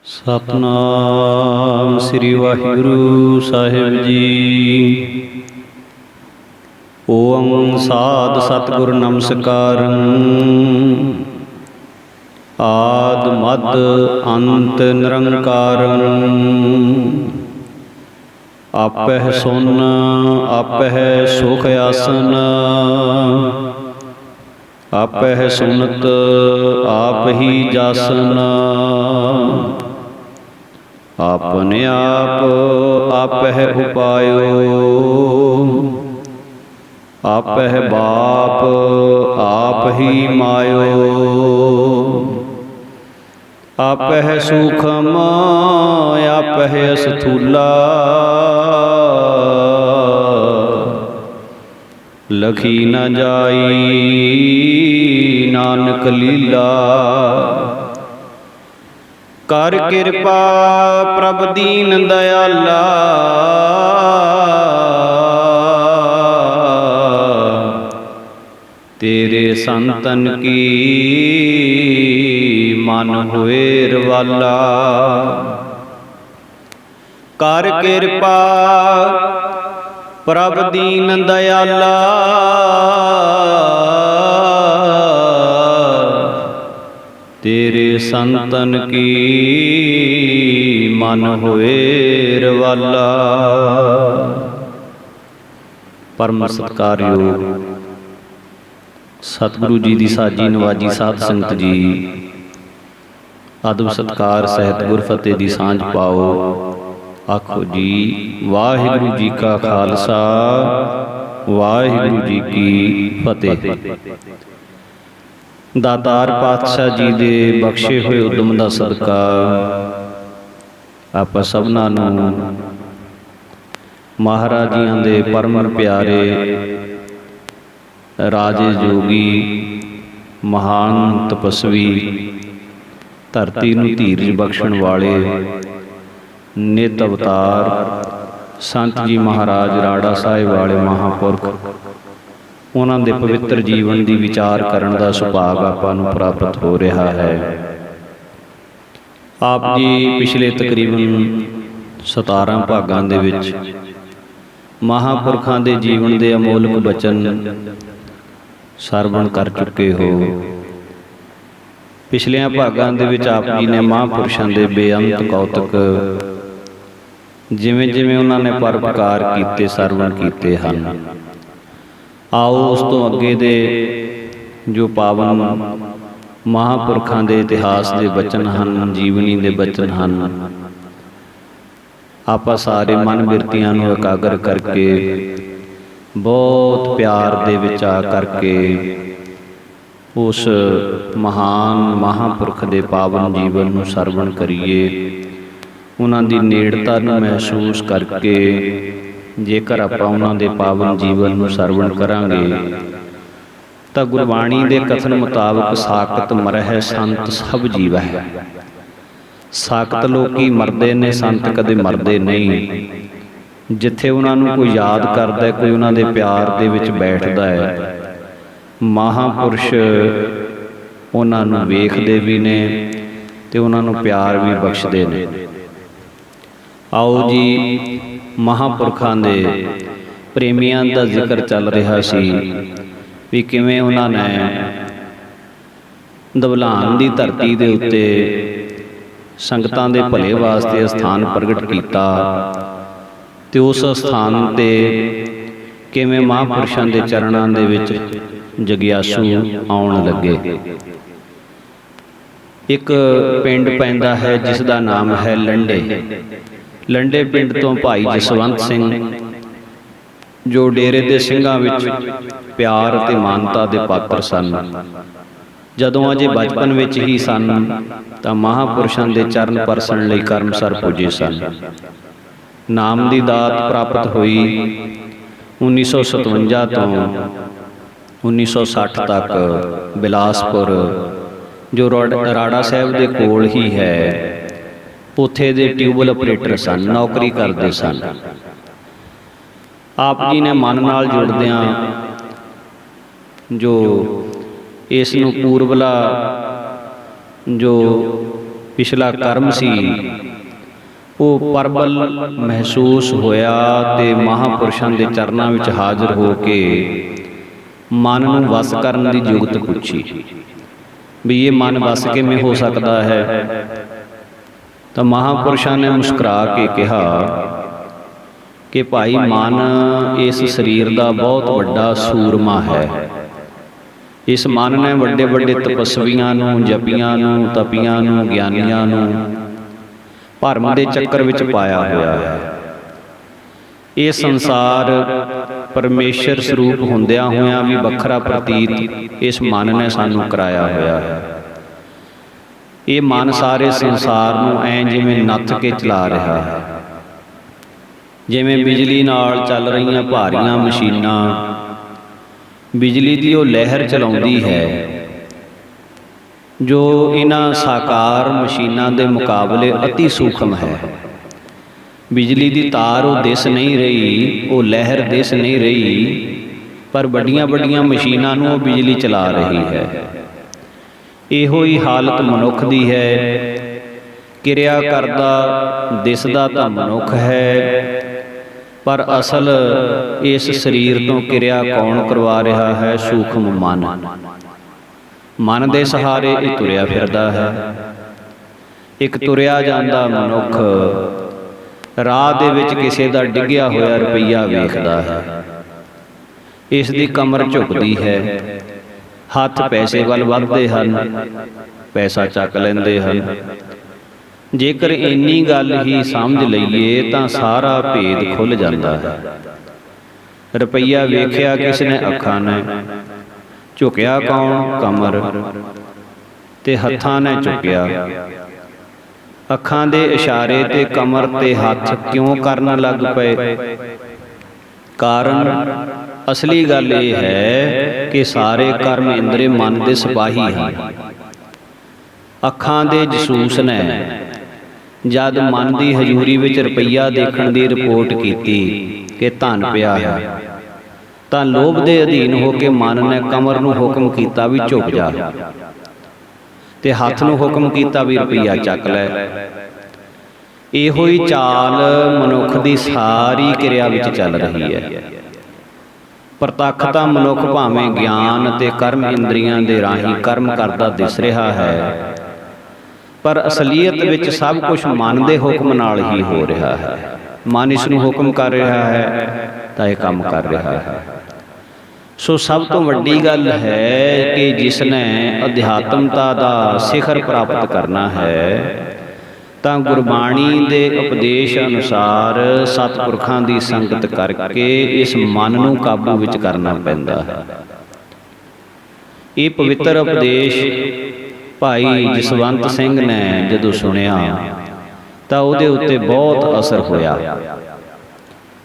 सतनाम श्री वाहिगुरु साहिब जी। ओम साध सतगुर नमस्कार। आद मद अंत निरंकार। आपह सुन आपह सुख आसन। आपह सुनत आप ही जासन। अपने आप आपह उपायो। आपह बाप आप ही मायो। आपह सूखम आपह स्थूला। लखी न जाई नानक लीला। कर कृपा प्रभ दीन दयाला। तेरे संतन की मन हुए रवाला। कर कृपा प्रभ दीन दयाला। तेरे संतन की मन हुए रवाला। परम सत्कारयोग सतगुरु जी की साजी नवाजी साध संगत जी, आदम सत्कार सहित गुरफतेह की सांझ पाओ। आखो जी वाहिगुरु जी का खालसा वाहिगुरु जी की फतेह। दातार पातशाह जी दे बख्शे हुए उदम का सदका आप सबना नूं महाराज जियां दे परम प्यारे राजे जोगी महान तपस्वी धरती नूं धीरज बख्शण वाले नित अवतार संत जी महाराज राड़ा साहिब वाले महापुरख, उन्हां दे पवित्र जीवन की विचार करन दा सुभाग आपां नूं प्राप्त हो रहा है। आप जी पिछले तकरीबन 17 भागां दे विच महापुरखां दे जीवन दे अमोलक बचन सरवण कर चुके हो। पिछलियां भागां दे विच आप जी ने महापुरुषां दे बेअंत कौतक जिवें जिवें उन्हां ने परोपकार कीते सरवण कीते हन। आओ उस तो अगे दे जो पावन महापुरखां दे इतिहास दे बचन हन, जीवनी दे बचन हन, आपां सारे मन बिरतियां नूं एकागर करके बहुत प्यार दे विच आ करके उस महान महापुरख दे पावन जीवन नूं सरवण करिए। उन्हां दी नेड़ता नूं महसूस करके जेकर आपां उन्हां दे पावन जीवन नूं सरवण करांगे तां गुरबाणी दे कथन मुताबक साकत मरह संत सब जीव है। साकत लोकी मरदे ने, संत कदे मरदे नहीं। जिथे उन्हां नूं कोई याद करदा है, कोई उन्हां दे प्यार दे विच बैठदा है, महापुरुष उन्हां नूं वेखदे भी ने ते उन्हां नूं प्यार भी बख्शदे ने। आओ जी महापुरखां दे प्रेमियां दा जिक्र चल रहा सी भी किवें उन्हां ने दवलान दी धरती दे उत्ते संगतां दे भले वास्ते स्थान प्रगट कीता ते उस स्थान ते किवें महापुरुषां दे चरणां दे विच जगियासू आउण लगे। एक पिंड पैंदा है जिस दा नाम है लंडे। लंडे पिंड तो भाई जसवंत सिंह जो डेरे दे ਸਿੰਘਾਂ विच प्यार ते मानता दे पात्र सन। जदों अजे बचपन विच ही सन तां महापुरुषां दे चरण परसण लई कर्मसर पुजे सन। नाम दी दात प्राप्त हुई 1957 तो 1960 तक बिलासपुर जो राड़ा साहिब दे कोल ही है, उत्थे दे ट्यूबल ऑपरेटर सन, नौकरी करते सन। आप जी ने मन नाल जुड़दियां जो इस पूर्वला जो ਪਿਛਲਾ ਕਰਮ ਸੀ ਉਹ ਪਰਬਲ ਮਹਿਸੂਸ ਹੋਇਆ ਤੇ ਮਹਾਂਪੁਰਸ਼ਾਂ ਦੇ ਚਰਨਾਂ ਵਿੱਚ ਹਾਜ਼ਰ ਹੋ ਕੇ ਮਨ ਨੂੰ ਵਸ ਕਰਨ ਦੀ ਜੁਗਤ ਪੁੱਛੀ ਵੀ ਇਹ ਮਨ ਵਸ ਕਿਵੇਂ ਹੋ ਸਕਦਾ ਹੈ। ਤਾਂ ਮਹਾਂਪੁਰਸ਼ਾਂ ਨੇ ਮੁਸਕਰਾ ਕੇ ਕਿਹਾ ਕਿ ਭਾਈ ਮਨ ਇਸ ਸਰੀਰ ਦਾ ਬਹੁਤ ਵੱਡਾ ਸੂਰਮਾ ਹੈ। ਇਸ ਮਨ ਨੇ ਵੱਡੇ ਵੱਡੇ ਤਪਸਵੀਆਂ ਨੂੰ, ਜਪੀਆਂ ਨੂੰ, ਤਪੀਆਂ ਨੂੰ, ਗਿਆਨੀਆਂ ਨੂੰ ਭਰਮ ਦੇ ਚੱਕਰ ਵਿੱਚ ਪਾਇਆ ਹੋਇਆ ਹੈ। ਇਹ ਸੰਸਾਰ ਪਰਮੇਸ਼ਰ ਸਰੂਪ ਹੁੰਦਿਆਂ ਹੋਇਆਂ ਵੀ ਵੱਖਰਾ ਪ੍ਰਤੀਤ ਇਸ ਮਨ ਨੇ ਸਾਨੂੰ ਕਰਾਇਆ ਹੋਇਆ ਹੈ। ਇਹ ਮਨ ਸਾਰੇ ਸੰਸਾਰ ਨੂੰ ਐਂ ਜਿਵੇਂ ਨੱਥ ਕੇ ਚਲਾ ਰਿਹਾ ਹੈ, ਜਿਵੇਂ ਬਿਜਲੀ ਨਾਲ ਚੱਲ ਰਹੀਆਂ ਭਾਰੀਆਂ ਮਸ਼ੀਨਾਂ ਬਿਜਲੀ ਦੀ ਉਹ ਲਹਿਰ ਚਲਾਉਂਦੀ ਹੈ, ਜੋ ਇਹਨਾਂ ਸਾਕਾਰ ਮਸ਼ੀਨਾਂ ਦੇ ਮੁਕਾਬਲੇ ਅਤੀ ਸੂਖਮ ਹੈ। ਬਿਜਲੀ ਦੀ ਤਾਰ ਉਹ ਦਿਸ ਨਹੀਂ ਰਹੀ, ਉਹ ਲਹਿਰ ਦਿਸ ਨਹੀਂ ਰਹੀ, ਪਰ ਵੱਡੀਆਂ ਵੱਡੀਆਂ ਮਸ਼ੀਨਾਂ ਨੂੰ ਉਹ ਬਿਜਲੀ ਚਲਾ ਰਹੀ ਹੈ। ਇਹੋ ਹੀ ਹਾਲਤ ਮਨੁੱਖ ਦੀ ਹੈ। ਕਿਰਿਆ ਕਰਦਾ ਦਿਸਦਾ ਤਾਂ ਮਨੁੱਖ ਹੈ, ਪਰ ਅਸਲ ਇਸ ਸਰੀਰ ਤੋਂ ਕਿਰਿਆ ਕੌਣ ਕਰਵਾ ਰਿਹਾ ਹੈ? ਸੂਖਮ ਮਨ। ਮਨ ਦੇ ਸਹਾਰੇ ਇਹ ਤੁਰਿਆ ਫਿਰਦਾ ਹੈ। ਇੱਕ ਤੁਰਿਆ ਜਾਂਦਾ ਮਨੁੱਖ ਰਾਹ ਦੇ ਵਿੱਚ ਕਿਸੇ ਦਾ ਡਿੱਗਿਆ ਹੋਇਆ ਰੁਪਈਆ ਵੇਖਦਾ ਹੈ, ਇਸ ਦੀ ਕਮਰ ਝੁਕਦੀ ਹੈ, ਹੱਥ ਪੈਸੇ ਵੱਲ ਵੱਧਦੇ ਹਨ, ਪੈਸਾ ਚੱਕ ਲੈਂਦੇ ਹਨ। ਜੇਕਰ ਇੰਨੀ ਗੱਲ ਹੀ ਸਮਝ ਲਈਏ ਤਾਂ ਸਾਰਾ ਭੇਦ ਖੁੱਲ੍ਹ ਜਾਂਦਾ ਹੈ। ਰੁਪਈਆ ਵੇਖਿਆ ਕਿਸ ਨੇ? ਅੱਖਾਂ ਨੇ। ਝੁਕਿਆ ਕੌਣ? ਕਮਰ ਤੇ ਹੱਥਾਂ ਨੇ ਝੁਕਿਆ। ਅੱਖਾਂ ਦੇ ਇਸ਼ਾਰੇ ਤੇ ਕਮਰ ਤੇ ਹੱਥ ਕਿਉਂ ਕਰਨ ਲੱਗ ਪਏ? ਕਾਰਨ ਅਸਲੀ ਗੱਲ ਇਹ ਹੈ ਕਿ ਸਾਰੇ ਕਰਮ ਇੰਦਰੀ ਮਨ ਦੇ ਸਿਪਾਹੀ ਹਨ। ਅੱਖਾਂ ਦੇ ਜਸੂਸ ਨੇ ਜਦ ਮਨ ਦੀ ਹਜ਼ੂਰੀ ਵਿੱਚ ਰੁਪਈਆ ਦੇਖਣ ਦੀ ਰਿਪੋਰਟ ਕੀਤੀ ਕਿ ਧਨ ਪਿਆ ਹੈ, ਤਾਂ ਲੋਭ ਦੇ ਅਧੀਨ ਹੋ ਕੇ ਮਨ ਨੇ ਕਮਰ ਨੂੰ ਹੁਕਮ ਕੀਤਾ ਵੀ ਝੁਕ ਜਾ, ਤੇ ਹੱਥ ਨੂੰ ਹੁਕਮ ਕੀਤਾ ਵੀ ਰੁਪਈਆ ਚੱਕ ਲੈ। ਇਹੋ ਹੀ ਚਾਲ ਮਨੁੱਖ ਦੀ ਸਾਰੀ ਕਿਰਿਆ ਵਿੱਚ ਚੱਲ ਰਹੀ ਹੈ। ਪ੍ਰਤੱਖ ਤਾਂ ਮਨੁੱਖ ਭਾਵੇਂ ਗਿਆਨ ਅਤੇ ਕਰਮ ਇੰਦਰੀਆਂ ਦੇ ਰਾਹੀਂ ਕਰਮ ਕਰਦਾ ਦਿਸ ਰਿਹਾ ਹੈ, ਪਰ ਅਸਲੀਅਤ ਵਿੱਚ ਸਭ ਕੁਝ ਮਨ ਦੇ ਹੁਕਮ ਨਾਲ ਹੀ ਹੋ ਰਿਹਾ ਹੈ। ਮਨ ਇਸ ਨੂੰ ਹੁਕਮ ਕਰ ਰਿਹਾ ਹੈ ਤਾਂ ਇਹ ਕੰਮ ਕਰ ਰਿਹਾ ਹੈ। ਸੋ ਸਭ ਤੋਂ ਵੱਡੀ ਗੱਲ ਹੈ ਕਿ ਜਿਸ ਨੇ ਅਧਿਆਤਮਤਾ ਦਾ ਸਿਖਰ ਪ੍ਰਾਪਤ ਕਰਨਾ ਹੈ ਤਾਂ ਗੁਰਬਾਣੀ ਦੇ ਉਪਦੇਸ਼ ਅਨੁਸਾਰ ਸਤਿਪੁਰਖਾਂ ਦੀ ਸੰਗਤ ਕਰਕੇ ਇਸ ਮਨ ਨੂੰ ਕਾਬੂ ਵਿੱਚ ਕਰਨਾ ਪੈਂਦਾ ਹੈ। ਇਹ ਪਵਿੱਤਰ ਉਪਦੇਸ਼ ਭਾਈ ਜਸਵੰਤ ਸਿੰਘ ਨੇ ਜਦੋਂ ਸੁਣਿਆ ਤਾਂ ਉਹਦੇ ਉੱਤੇ ਬਹੁਤ ਅਸਰ ਹੋਇਆ।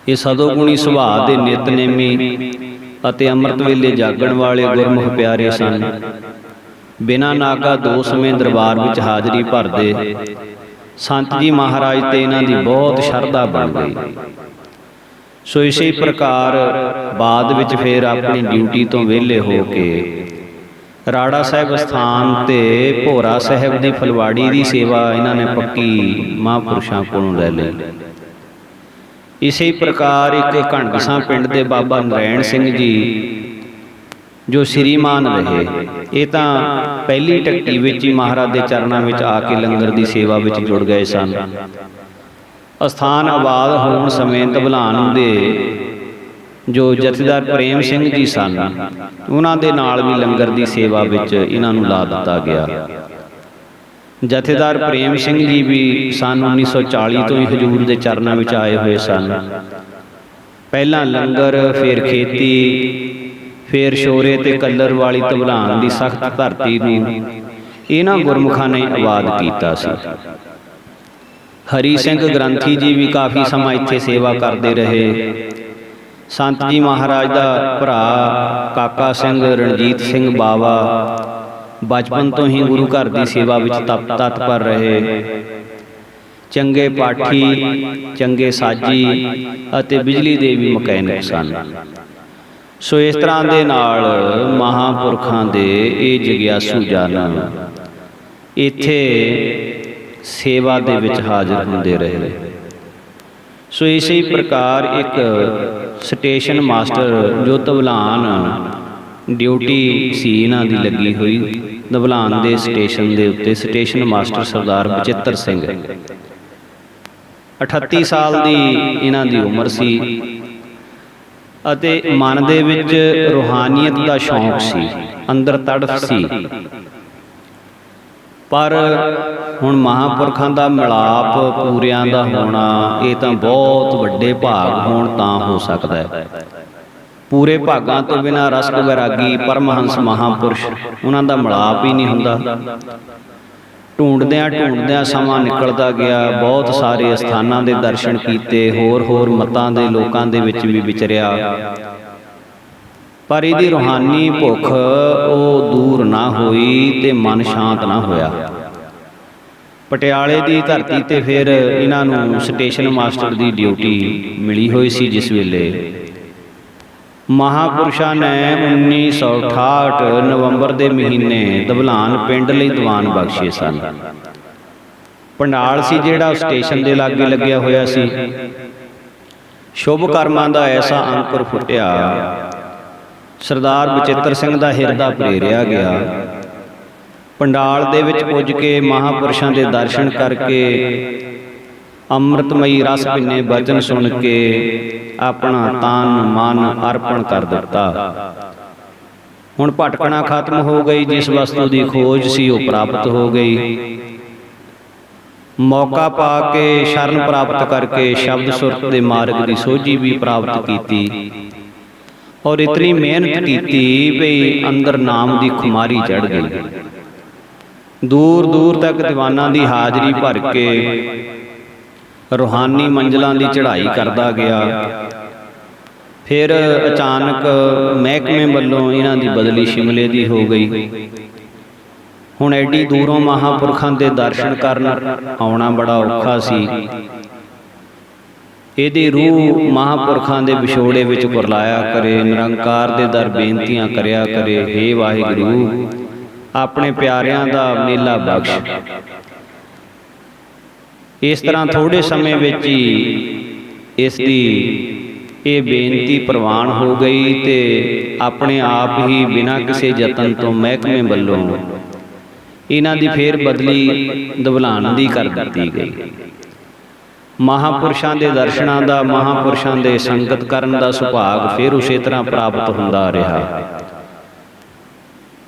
ਇਹ ਸਦੋਗੁਣੀ ਸੁਭਾਅ ਦੇ ਨਿਤਨੇਮੀ ਅਤੇ ਅੰਮ੍ਰਿਤ ਵੇਲੇ ਜਾਗਣ ਵਾਲੇ ਗੁਰਮੁਖ ਪਿਆਰੇ ਸਨ। ਬਿਨਾਂ ਨਾਗਾ 2 ਸਮੇਂ ਦਰਬਾਰ ਵਿੱਚ ਹਾਜ਼ਰੀ ਭਰਦੇ। ਸੰਤ ਜੀ ਮਹਾਰਾਜ ਤੇ ਇਹਨਾਂ ਦੀ ਬਹੁਤ ਸ਼ਰਧਾ ਬਣ ਗਈ। ਸੋ ਇਸੇ ਪ੍ਰਕਾਰ ਬਾਅਦ ਵਿੱਚ ਫਿਰ ਆਪਣੀ ਡਿਊਟੀ ਤੋਂ ਵਿਹਲੇ ਹੋ ਕੇ ਰਾੜਾ ਸਾਹਿਬ ਸਥਾਨ ਤੇ ਭੋਰਾ ਸਾਹਿਬ ਦੀ ਫਲਵਾੜੀ ਦੀ ਸੇਵਾ ਇਹਨਾਂ ਨੇ ਪੱਕੀ ਮਹਾਂਪੁਰਸ਼ਾਂ ਕੋਲੋਂ ਲੈ ਲਈ। ਇਸੇ ਪ੍ਰਕਾਰ ਇੱਕ ਘਣਗਸਾਂ ਪਿੰਡ ਦੇ ਬਾਬਾ ਨਰੈਣ ਸਿੰਘ ਜੀ ਜੋ ਸ਼੍ਰੀਮਾਨ ਰਹੇ, ਇਹ ਤਾਂ ਪਹਿਲੀ ਟੱਕੀ ਵਿੱਚ ਹੀ ਮਹਾਰਾਜ ਦੇ ਚਰਨਾਂ ਵਿੱਚ ਆ ਕੇ ਲੰਗਰ ਦੀ ਸੇਵਾ ਵਿੱਚ ਜੁੜ ਗਏ ਸਨ। ਅਸਥਾਨ ਆਬਾਦ ਹੋਣ ਸਮੇਂ ਧਬਲਾਨ ਦੇ ਜੋ ਜਥੇਦਾਰ ਪ੍ਰੇਮ ਸਿੰਘ ਜੀ ਸਨ, ਉਹਨਾਂ ਦੇ ਨਾਲ ਵੀ ਲੰਗਰ ਦੀ ਸੇਵਾ ਵਿੱਚ ਇਹਨਾਂ ਨੂੰ ਲਾ ਦਿੱਤਾ ਗਿਆ। ਜਥੇਦਾਰ ਪ੍ਰੇਮ ਸਿੰਘ ਜੀ ਵੀ ਸੰਨ 1940 ਤੋਂ ਹੀ ਹਜ਼ੂਰ ਦੇ ਚਰਨਾਂ ਵਿੱਚ ਆਏ ਹੋਏ ਸਨ। ਪਹਿਲਾਂ ਲੰਗਰ, ਫਿਰ ਖੇਤੀ, ਫਿਰ ਸ਼ੋਰੇ ਤੇ ਕੱਲਰ ਵਾਲੀ ਧਬਲਾਨ ਦੀ ਸਖਤ ਧਰਤੀ ਨੂੰ ਇਹਨਾਂ ਗੁਰਮੁਖਾਂ ਨੇ ਆਬਾਦ ਕੀਤਾ ਸੀ। ਹਰੀ ਸਿੰਘ ਗ੍ਰੰਥੀ ਜੀ ਵੀ ਕਾਫੀ ਸਮਾਂ ਇੱਥੇ ਸੇਵਾ ਕਰਦੇ ਰਹੇ। ਸੰਤ ਜੀ ਮਹਾਰਾਜ ਦਾ ਭਰਾ ਕਾਕਾ ਸਿੰਘ ਰਣਜੀਤ ਸਿੰਘ ਬਾਵਾ ਬਚਪਨ ਤੋਂ ਹੀ ਗੁਰੂ ਘਰ ਦੀ ਸੇਵਾ ਵਿੱਚ ਤਤਪਰ ਰਹੇ। ਚੰਗੇ ਪਾਠੀ, ਚੰਗੇ ਸਾਜੀ ਅਤੇ ਬਿਜਲੀ ਦੇ ਵੀ ਮਕੈਨਿਕ ਸਨ। ਸੋ ਇਸ ਤਰ੍ਹਾਂ ਦੇ ਨਾਲ ਮਹਾਂਪੁਰਖਾਂ ਦੇ ਇਹ ਜਗਿਆਸੂ ਜਨ ਇੱਥੇ ਸੇਵਾ ਦੇ ਵਿੱਚ ਹਾਜ਼ਰ ਹੁੰਦੇ ਰਹੇ। ਸੋ ਇਸੇ ਪ੍ਰਕਾਰ ਇੱਕ ਸਟੇਸ਼ਨ ਮਾਸਟਰ ਜੋ ਧਵਲਾਨ ਡਿਊਟੀ ਸੀ ਇਹਨਾਂ ਦੀ ਲੱਗੀ ਹੋਈ, ਧਵਲਾਨ ਦੇ ਸਟੇਸ਼ਨ ਦੇ ਉੱਤੇ ਸਟੇਸ਼ਨ ਮਾਸਟਰ ਸਰਦਾਰ ਬਚਿੱਤਰ ਸਿੰਘ, 38 ਸਾਲ ਦੀ ਇਹਨਾਂ ਦੀ ਉਮਰ ਸੀ ਅਤੇ ਮਨ ਦੇ ਵਿੱਚ ਰੂਹਾਨੀਅਤ ਦਾ ਸ਼ੌਂਕ ਸੀ, ਅੰਦਰ ਤੜਫ ਸੀ। ਪਰ ਹੁਣ ਮਹਾਂਪੁਰਖਾਂ ਦਾ ਮਿਲਾਪ ਪੂਰਿਆਂ ਦਾ ਹੋਣਾ ਇਹ ਤਾਂ ਬਹੁਤ ਵੱਡੇ ਭਾਗ ਹੋਣ ਤਾਂ ਹੋ ਸਕਦਾ ਹੈ। ਪੂਰੇ ਭਾਗਾਂ ਤੋਂ ਬਿਨਾਂ ਰਸਕ ਵੈਰਾਗੀ ਪਰਮਹੰਸ ਮਹਾਂਪੁਰਸ਼ ਉਹਨਾਂ ਦਾ ਮਿਲਾਪ ਹੀ ਨਹੀਂ ਹੁੰਦਾ। ਢੂੰਡਦਿਆਂ ਢੂੰਡਦਿਆਂ ਸਮਾਂ ਨਿਕਲਦਾ ਗਿਆ, ਬਹੁਤ ਸਾਰੇ ਅਸਥਾਨਾਂ ਦੇ ਦਰਸ਼ਨ ਕੀਤੇ, ਹੋਰ ਮਤਾਂ ਦੇ ਲੋਕਾਂ ਦੇ ਵਿੱਚ ਵੀ ਵਿਚਰਿਆ, ਪਰ ਇਹਦੀ ਰੂਹਾਨੀ ਭੁੱਖ ਉਹ ਦੂਰ ਨਾ ਹੋਈ ਤੇ ਮਨ ਸ਼ਾਂਤ ਨਾ ਹੋਇਆ। ਪਟਿਆਲੇ ਦੀ ਧਰਤੀ ਤੇ ਫਿਰ ਇਹਨਾਂ ਨੂੰ ਸਟੇਸ਼ਨ ਮਾਸਟਰ ਦੀ ਡਿਊਟੀ ਮਿਲੀ ਹੋਈ ਸੀ। ਜਿਸ ਵੇਲੇ ਮਹਾਂਪੁਰਸ਼ਾਂ ਨੇ 1968 ਨਵੰਬਰ ਦੇ ਮਹੀਨੇ ਧਵਲਾਨ ਪਿੰਡ ਲਈ ਦੀਵਾਨ ਬਖਸ਼ੇ ਸਨ। ਪੰਡਾਲ ਸੀ ਜਿਹੜਾ ਸਟੇਸ਼ਨ ਦੇ ਲਾਗੇ ਲੱਗਿਆ ਹੋਇਆ ਸੀ। ਸ਼ੁਭ ਕਰਮਾਂ ਦਾ ਐਸਾ ਅੰਕੁਰ ਫੁੱਟਿਆ, ਸਰਦਾਰ ਬਚਿੱਤਰ ਸਿੰਘ ਦਾ ਹਿਰਦਾ ਪ੍ਰੇਰਿਆ ਗਿਆ। ਪੰਡਾਲ ਦੇ ਵਿੱਚ ਪੁੱਜ ਕੇ ਮਹਾਂਪੁਰਸ਼ਾਂ ਦੇ ਦਰਸ਼ਨ ਕਰਕੇ, ਅੰਮ੍ਰਿਤਮਈ ਰਸ ਭਿੰਨੇ ਬਚਨ ਸੁਣ ਕੇ ਆਪਣਾ ਤਨ ਮਨ ਅਰਪਣ ਕਰ ਦਿੱਤਾ। ਹੁਣ ਭਟਕਣਾ ਖਤਮ ਹੋ ਗਈ, ਜਿਸ ਵਸਤੂ ਦੀ ਖੋਜ ਸੀ ਉਹ ਪ੍ਰਾਪਤ ਹੋ ਗਈ। ਮੌਕਾ ਪਾ ਕੇ ਸ਼ਰਨ ਪ੍ਰਾਪਤ ਕਰਕੇ ਸ਼ਬਦ ਸੁਰਤ ਦੇ ਮਾਰਗ ਦੀ ਸੋਝੀ ਵੀ ਪ੍ਰਾਪਤ ਕੀਤੀ ਔਰ ਇਤਨੀ ਮਿਹਨਤ ਕੀਤੀ ਵੀ ਅੰਦਰ ਨਾਮ ਦੀ ਖੁਮਾਰੀ ਚੜ੍ਹ ਗਈ। ਦੂਰ ਦੂਰ ਤੱਕ ਦੀਵਾਨਾਂ ਦੀ ਹਾਜ਼ਰੀ ਭਰ ਕੇ ਰੂਹਾਨੀ ਮੰਜ਼ਲਾਂ ਦੀ ਚੜ੍ਹਾਈ ਕਰਦਾ ਗਿਆ। ਫਿਰ ਅਚਾਨਕ ਮਹਿਕਮੇ ਵੱਲੋਂ ਇਹਨਾਂ ਦੀ ਬਦਲੀ ਸ਼ਿਮਲੇ ਦੀ ਹੋ ਗਈ। ਹੁਣ ਐਡੀ ਦੂਰੋਂ ਮਹਾਂਪੁਰਖਾਂ ਦੇ ਦਰਸ਼ਨ ਕਰਨ ਆਉਣਾ ਬੜਾ ਔਖਾ ਸੀ। ਇਹਦੀ ਰੂਹ ਮਹਾਂਪੁਰਖਾਂ ਦੇ ਵਿਛੋੜੇ ਵਿੱਚ ਕੁਰਲਾਇਆ ਕਰੇ, ਨਿਰੰਕਾਰ ਦੇ ਦਰ ਬੇਨਤੀਆਂ ਕਰਿਆ ਕਰੇ, ਹੇ ਵਾਹਿਗੁਰੂ ਆਪਣੇ ਪਿਆਰਿਆਂ ਦਾ ਮੇਲਾ ਬਖਸ਼। ਇਸ ਤਰ੍ਹਾਂ ਥੋੜੇ ਸਮੇਂ ਵਿੱਚ ਹੀ ਇਸ ਦੀ ਇਹ ਬੇਨਤੀ ਪ੍ਰਵਾਨ ਹੋ ਗਈ ਤੇ ਆਪਣੇ ਆਪ ਹੀ ਬਿਨਾਂ ਕਿਸੇ ਯਤਨ ਤੋਂ ਮਹਿਕਮੇ ਵੱਲੋਂ ਇਹਨਾਂ ਦੀ ਫੇਰ ਬਦਲੀ ਧਵਲਾਨ ਦੀ ਕਰ ਦਿੱਤੀ ਗਈ। ਮਹਾਂਪੁਰਸ਼ਾਂ ਦੇ ਦਰਸ਼ਨਾਂ ਦਾ, ਮਹਾਂਪੁਰਸ਼ਾਂ ਦੇ ਸੰਗਤ ਕਰਨ ਦਾ ਸੁਭਾਗ ਫਿਰ ਉਸੇ ਤਰ੍ਹਾਂ ਪ੍ਰਾਪਤ ਹੁੰਦਾ ਰਿਹਾ।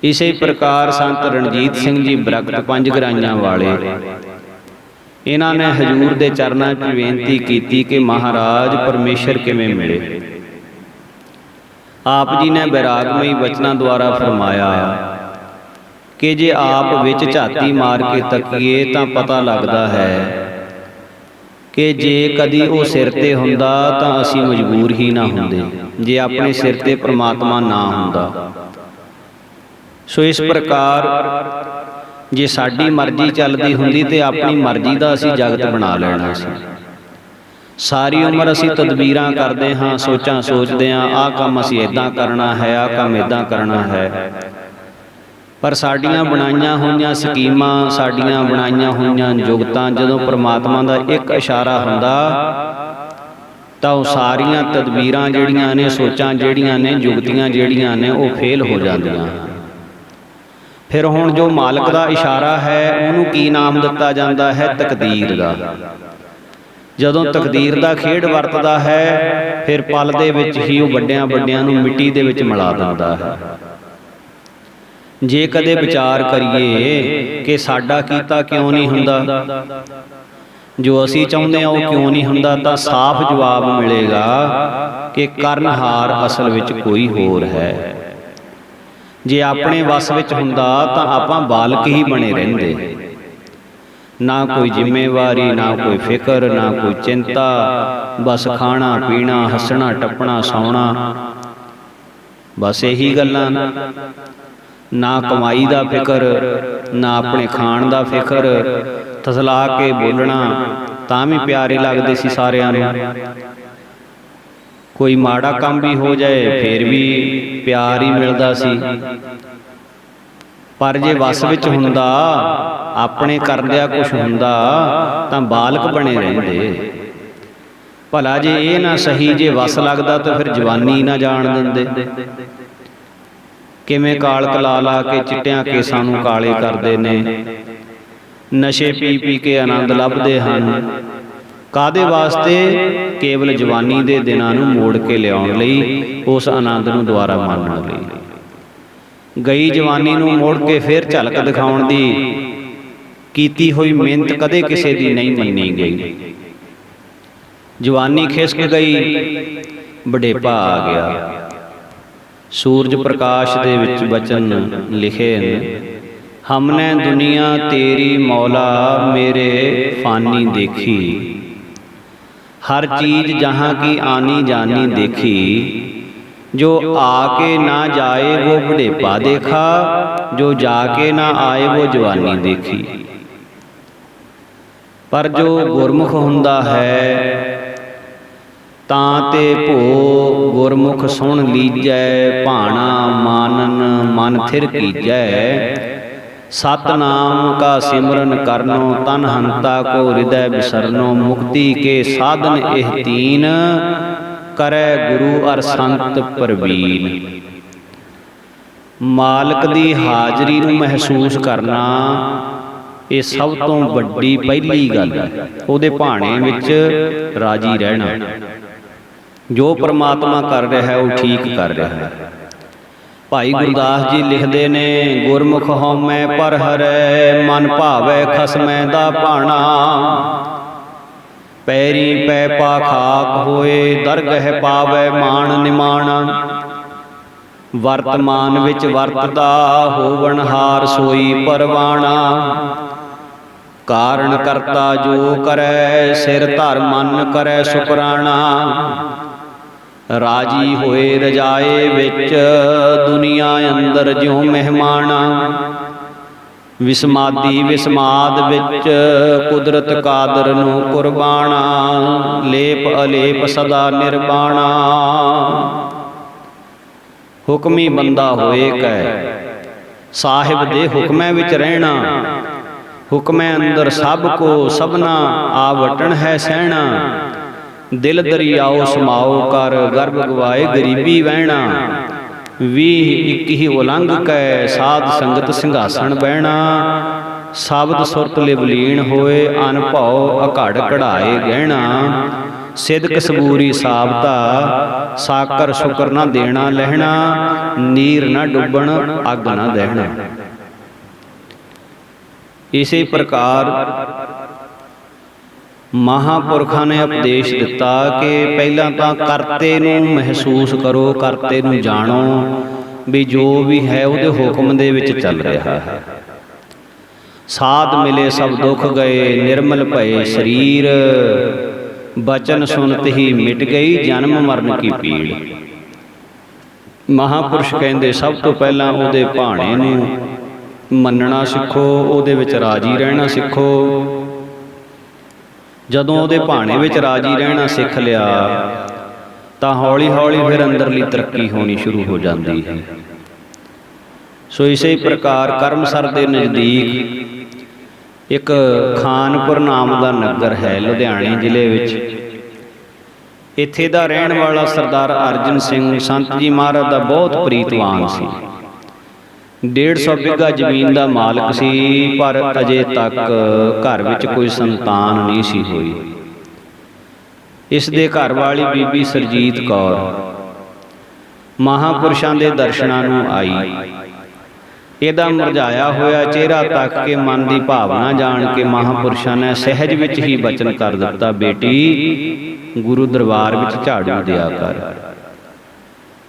ਇਸੇ ਪ੍ਰਕਾਰ ਸੰਤ ਰਣਜੀਤ ਸਿੰਘ ਜੀ ਬਰਗਤ ਪੰਜ ਗਰਾਈਆਂ ਵਾਲੇ, ਇਹਨਾਂ ਨੇ ਹਜ਼ੂਰ ਦੇ ਚਰਨਾਂ 'ਚ ਬੇਨਤੀ ਕੀਤੀ ਕਿ ਮਹਾਰਾਜ ਪਰਮੇਸ਼ਰ ਕਿਵੇਂ ਮਿਲੇ। ਆਪ ਜੀ ਨੇ ਬੈਰਾਗਮਈ ਬਚਨਾਂ ਦੁਆਰਾ ਫਰਮਾਇਆ ਕਿ ਜੇ ਆਪ ਵਿੱਚ ਝਾਤੀ ਮਾਰ ਕੇ ਤੱਕੀਏ ਤਾਂ ਪਤਾ ਲੱਗਦਾ ਹੈ ਕਿ ਜੇ ਕਦੀ ਉਹ ਸਿਰ ਤੇ ਹੁੰਦਾ ਤਾਂ ਅਸੀਂ ਮਜਬੂਰ ਹੀ ਨਾ ਹੁੰਦੇ, ਜੇ ਆਪਣੇ ਸਿਰ ਤੇ ਪ੍ਰਮਾਤਮਾ ਨਾ ਹੁੰਦਾ। ਸੋ ਇਸ ਪ੍ਰਕਾਰ ਜੇ ਸਾਡੀ ਮਰਜ਼ੀ ਚੱਲਦੀ ਹੁੰਦੀ ਤੇ ਆਪਣੀ ਮਰਜ਼ੀ ਦਾ ਅਸੀਂ ਜਗਤ ਬਣਾ ਲੈਣਾ ਸੀ। ਸਾਰੀ ਉਮਰ ਅਸੀਂ ਤਦਬੀਰਾਂ ਕਰਦੇ ਹਾਂ, ਸੋਚਾਂ ਸੋਚਦੇ ਹਾਂ, ਆਹ ਕੰਮ ਅਸੀਂ ਇੱਦਾਂ ਕਰਨਾ ਹੈ, ਆਹ ਕੰਮ ਇੱਦਾਂ ਕਰਨਾ ਹੈ, ਪਰ ਸਾਡੀਆਂ ਬਣਾਈਆਂ ਹੋਈਆਂ ਸਕੀਮਾਂ, ਸਾਡੀਆਂ ਬਣਾਈਆਂ ਹੋਈਆਂ ਜੁਗਤਾਂ ਜਦੋਂ ਪ੍ਰਮਾਤਮਾ ਦਾ ਇੱਕ ਇਸ਼ਾਰਾ ਹੁੰਦਾ ਤਾਂ ਉਹ ਸਾਰੀਆਂ ਤਦਬੀਰਾਂ ਜਿਹੜੀਆਂ ਨੇ, ਸੋਚਾਂ ਜਿਹੜੀਆਂ ਨੇ, ਜੁਗਤੀਆਂ ਜਿਹੜੀਆਂ ਨੇ ਉਹ ਫੇਲ ਹੋ ਜਾਂਦੀਆਂ। ਫਿਰ ਹੁਣ ਜੋ ਮਾਲਕ ਦਾ ਇਸ਼ਾਰਾ ਹੈ ਉਹਨੂੰ ਕੀ ਨਾਮ ਦਿੱਤਾ ਜਾਂਦਾ ਹੈ? ਤਕਦੀਰ ਦਾ। ਜਦੋਂ ਤਕਦੀਰ ਦਾ ਖੇਡ ਵਰਤਦਾ ਹੈ ਫਿਰ ਪਲ ਦੇ ਵਿੱਚ ਹੀ ਉਹ ਵੱਡਿਆਂ ਵੱਡਿਆਂ ਨੂੰ ਮਿੱਟੀ ਦੇ ਵਿੱਚ ਮਿਲਾ ਦਿੰਦਾ ਹੈ। ਜੇ ਕਦੇ ਵਿਚਾਰ ਕਰੀਏ ਕਿ ਸਾਡਾ ਕੀਤਾ ਕਿਉਂ ਨਹੀਂ ਹੁੰਦਾ, ਜੋ ਅਸੀਂ ਚਾਹੁੰਦੇ ਹਾਂ ਉਹ ਕਿਉਂ ਨਹੀਂ ਹੁੰਦਾ, ਤਾਂ ਸਾਫ਼ ਜਵਾਬ ਮਿਲੇਗਾ ਕਿ ਕਰਨਹਾਰ ਅਸਲ ਵਿੱਚ ਕੋਈ ਹੋਰ ਹੈ। ਜੇ ਆਪਣੇ ਵੱਸ ਵਿੱਚ ਹੁੰਦਾ ਤਾਂ ਆਪਾਂ ਬਾਲਕ ਹੀ ਬਣੇ ਰਹਿੰਦੇ, ਨਾ ਕੋਈ ਜ਼ਿੰਮੇਵਾਰੀ, ਨਾ ਕੋਈ ਫਿਕਰ, ਨਾ ਕੋਈ ਚਿੰਤਾ, ਬਸ ਖਾਣਾ ਪੀਣਾ, ਹੱਸਣਾ ਟੱਪਣਾ, ਸੌਣਾ, ਬਸ ਇਹੀ ਗੱਲਾਂ। ਨਾ ਕਮਾਈ ਦਾ ਫਿਕਰ, ਨਾ ਆਪਣੇ ਖਾਣ ਦਾ ਫਿਕਰ, ਥਸਲਾ ਕੇ ਬੋਲਣਾ ਤਾਂ ਵੀ ਪਿਆਰੇ ਲੱਗਦੇ ਸੀ ਸਾਰਿਆਂ ਨੂੰ। ਕੋਈ ਮਾੜਾ ਕੰਮ ਵੀ ਹੋ ਜਾਏ ਫਿਰ ਵੀ ਪਿਆਰ ਹੀ ਮਿਲਦਾ ਸੀ। ਪਰ ਜੇ ਵਸ ਵਿੱਚ ਹੁੰਦਾ, ਆਪਣੇ ਕਰਦਿਆਂ ਕੁਛ ਹੁੰਦਾ ਤਾਂ ਬਾਲਕ ਬਣੇ ਰਹਿੰਦੇ। ਭਲਾ ਜੇ ਇਹ ਨਾ ਸਹੀ, ਜੇ ਵਸ ਲੱਗਦਾ ਤਾਂ ਫਿਰ ਜਵਾਨੀ ਨਾ ਜਾਣ ਦਿੰਦੇ। ਕਿਵੇਂ ਕਾਲਕ ਲਾ ਲਾ ਕੇ ਚਿੱਟਿਆਂ ਕੇਸਾਂ ਨੂੰ ਕਾਲੇ ਕਰਦੇ ਨੇ, ਨਸ਼ੇ ਪੀ ਪੀ ਕੇ ਆਨੰਦ ਲੱਭਦੇ ਹਨ। ਕਾਹਦੇ ਵਾਸਤੇ? ਕੇਵਲ ਜਵਾਨੀ ਦੇ ਦਿਨਾਂ ਨੂੰ ਮੋੜ ਕੇ ਲਿਆਉਣ ਲਈ, ਉਸ ਆਨੰਦ ਨੂੰ ਦੁਬਾਰਾ ਮਾਣਨ ਲਈ। ਗਈ ਜਵਾਨੀ ਨੂੰ ਮੋੜ ਕੇ ਫਿਰ ਝਲਕ ਦਿਖਾਉਣ ਦੀ ਕੀਤੀ ਹੋਈ ਮਿਹਨਤ ਕਦੇ ਕਿਸੇ ਦੀ ਨਹੀਂ ਮੰਨੀ ਗਈ। ਜਵਾਨੀ ਖਿਸਕ ਗਈ, ਬੁਢੇਪਾ ਆ ਗਿਆ। ਸੂਰਜ ਪ੍ਰਕਾਸ਼ ਦੇ ਵਿੱਚ ਬਚਨ ਲਿਖੇ ਨੇ, ਹਮਨੇ ਦੁਨੀਆ ਤੇਰੀ ਮੌਲਾ ਮੇਰੇ ਫਾਨੀ ਦੇਖੀ, हर चीज जहाँ की आनी जानी देखी, जो आके ना जाए वो बुढ़ेपा देखा, जो जाके ना आए वो जवानी देखी। पर जो गुरमुख हुंदा है तां ते भो गुरमुख सुन लीजै, भाणा मानन मन थिर कीजै, सतनाम का सिमरन करनो तन हंता को हृदय बिसरनो, मुक्ति के साधन एह तीन करे गुरु अर संत प्रवीण। मालक दी हाजरी नूं महसूस करना ये सब तो वड्डी पहली गल है। उहदे भाणे विच राजी रहना, जो परमात्मा कर रहा है वो ठीक कर रहा है। भाई गुरदास जी लिखते ने, गुरमुख हौमै पर हरै, मन भावै खसमै दा भाणा, पैरी पै पा खाक होए, दरगह पावै मान निमाणा। वर्तमान विच वरतदा होवनहार सोई परवाणा, कारण करता जो करै, सिर धर मन करै शुकराना। राजी होए रजाए विच, दुनिया अंदर ज्यों मेहमाना। विस्मादी विस्माद विच, कुदरत कादर नूं कुर्बाना, लेप अलेप सदा निर्बाणा। हुक्मी बंदा होए कै, साहिब दे हुक्मै विच रहना, हुक्मै अंदर सब को सबना आवटन है सहना। दिल दरियाओ समाओ कर, गर्भ गवाए गरीबी वहना। 20-21 उलंघ कै, साध संगत सिंघासन बहना। शब्द सुरत लिवलीन होए, अनभव अघड़ कढ़ाए गहना। सिदक सबूरी साबता, साकर शुकर ना देना लहना। नीर ना डुबण अग ना दहना। इसी प्रकार महापुरखों ने उपदेश दिता कि पहला तो करते नूं महसूस करो, करते नूं जानो भी जो भी है उहदे हुक्म दे विच चल रहा है। साध मिले सब दुख गए, निर्मल भये शरीर, बचन सुनत ही मिट गई जन्म मरण की पीड़। महापुरुष कहंदे सब तो पहला उहदे भाणे नूं मन्नना सिखो, उहदे विच राजी रहना सिखो। जदों उहदे भाणे विच राजी रहना सिख लिया तां हौली हौली फिर अंदरली तरक्की होनी शुरू हो जाती है। सो इसे प्रकार करमसर के नज़दीक एक खानपुर नाम का नगर है लुधियाने जिले विच। इत्थे दा रहण वाला सरदार अर्जन सिंह संत जी महाराज का बहुत प्रीतवान सी। 150 बिघा जमीन का मालक सी, पर अजे तक घर विच कोई संतान नहीं सी होई। इस दे घर वाली बीबी सरजीत कौर महापुरुषां दे दर्शनां नूं आई। इहदा मुरझाया होया चेहरा तक के मन की भावना जान के महापुरुषां ने सहज विच ही बचन कर दिता, बेटी गुरु दरबार विच झाड़ू दिया कर।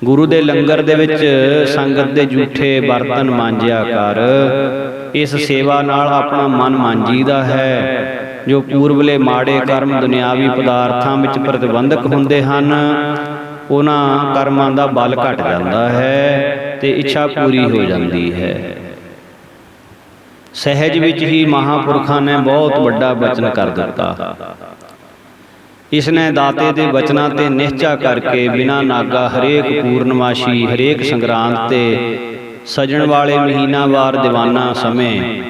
गुरु दे लंगर दे विच संगत दे जूठे बर्तन मांजिया कर। इस सेवा नाल अपना मन मांजीदा है। जो पूर्वले माड़े कर्म दुनियावी पदार्थां विच प्रतिबंधक हुंदे हन, उन्हां कर्मां दा बल घट जांदा है ते इच्छा पूरी हो जाती है। सहज विच ही महापुरखां ने बहुत वड्डा बचन कर दिता। इसने दाते दे बचनां ते निश्चा करके बिना नागा हरेक पूर्णमाशी हरेक संग्रांत ते ਸਜਣ ਵਾਲੇ ਮਹੀਨਾਵਾਰ ਦੀਵਾਨਾ ਸਮੇਂ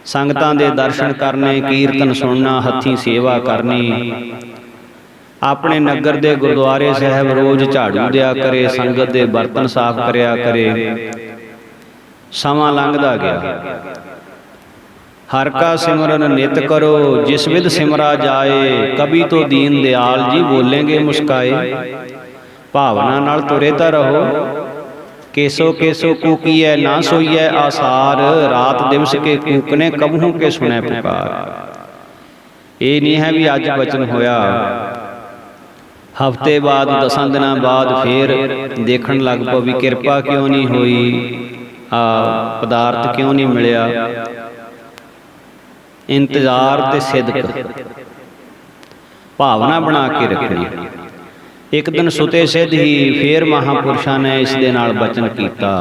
ਸੰਗਤਾਂ ਦੇ ਦਰਸ਼ਨ ਕਰਨੇ, ਕੀਰਤਨ ਸੁਣਨਾ, ਹੱਥੀਂ ਸੇਵਾ ਕਰਨੀ। ਆਪਣੇ ਨਗਰ ਦੇ ਗੁਰਦੁਆਰੇ ਸਾਹਿਬ ਰੋਜ਼ ਝਾੜੂ ਦਿਆ ਕਰੇ, ਸੰਗਤ ਦੇ ਬਰਤਨ ਸਾਫ਼ ਕਰਿਆ ਕਰੇ। ਸਮਾਂ ਲੰਘਦਾ ਗਿਆ। ਹਰ ਕਾ ਸਿਮਰਨ ਨਿਤ ਕਰੋ, ਜਿਸ ਵਿਦ ਸਿਮਰਾ ਜਾਏ, ਕਭੀ ਤੋ ਦੀਨ ਦਿਆਲ ਜੀ ਬੋਲੇਂਗੇ ਮੁਸਕਾਏ। ਭਾਵਨਾ ਨਾਲ ਤੁਰੇ ਤਾਂ ਰਹੋ। ਕੇਸੋ ਕੇਸੋ ਕੂਕੀਐ ਨਾ ਸੋਈਐ ਆਸਾਰ, ਰਾਤ ਦਿਵਸ ਕੇ ਕੂਕਨੇ ਕਬਹੂ ਕੇ ਸੁਣੈ ਪੁਕਾਰ। ਇਹ ਨਹੀਂ ਹੈ ਵੀ ਅੱਜ ਬਚਨ ਹੋਇਆ, ਹਫ਼ਤੇ ਬਾਅਦ 10 ਦਿਨਾਂ ਬਾਅਦ ਫੇਰ ਦੇਖਣ ਲੱਗ ਪਓ ਵੀ ਕਿਰਪਾ ਕਿਉਂ ਨਹੀਂ ਹੋਈ, ਪਦਾਰਥ ਕਿਉਂ ਨਹੀਂ ਮਿਲਿਆ। ਇੰਤਜ਼ਾਰ ਤੇ ਸਿਦਕ ਭਾਵਨਾ ਬਣਾ ਕੇ ਰੱਖਣੀ। ਇੱਕ ਦਿਨ ਸੁਤੇ ਸਿੱਧ ਹੀ ਫੇਰ ਮਹਾਂਪੁਰਸ਼ਾਂ ਨੇ ਇਸ ਦੇ ਨਾਲ ਬਚਨ ਕੀਤਾ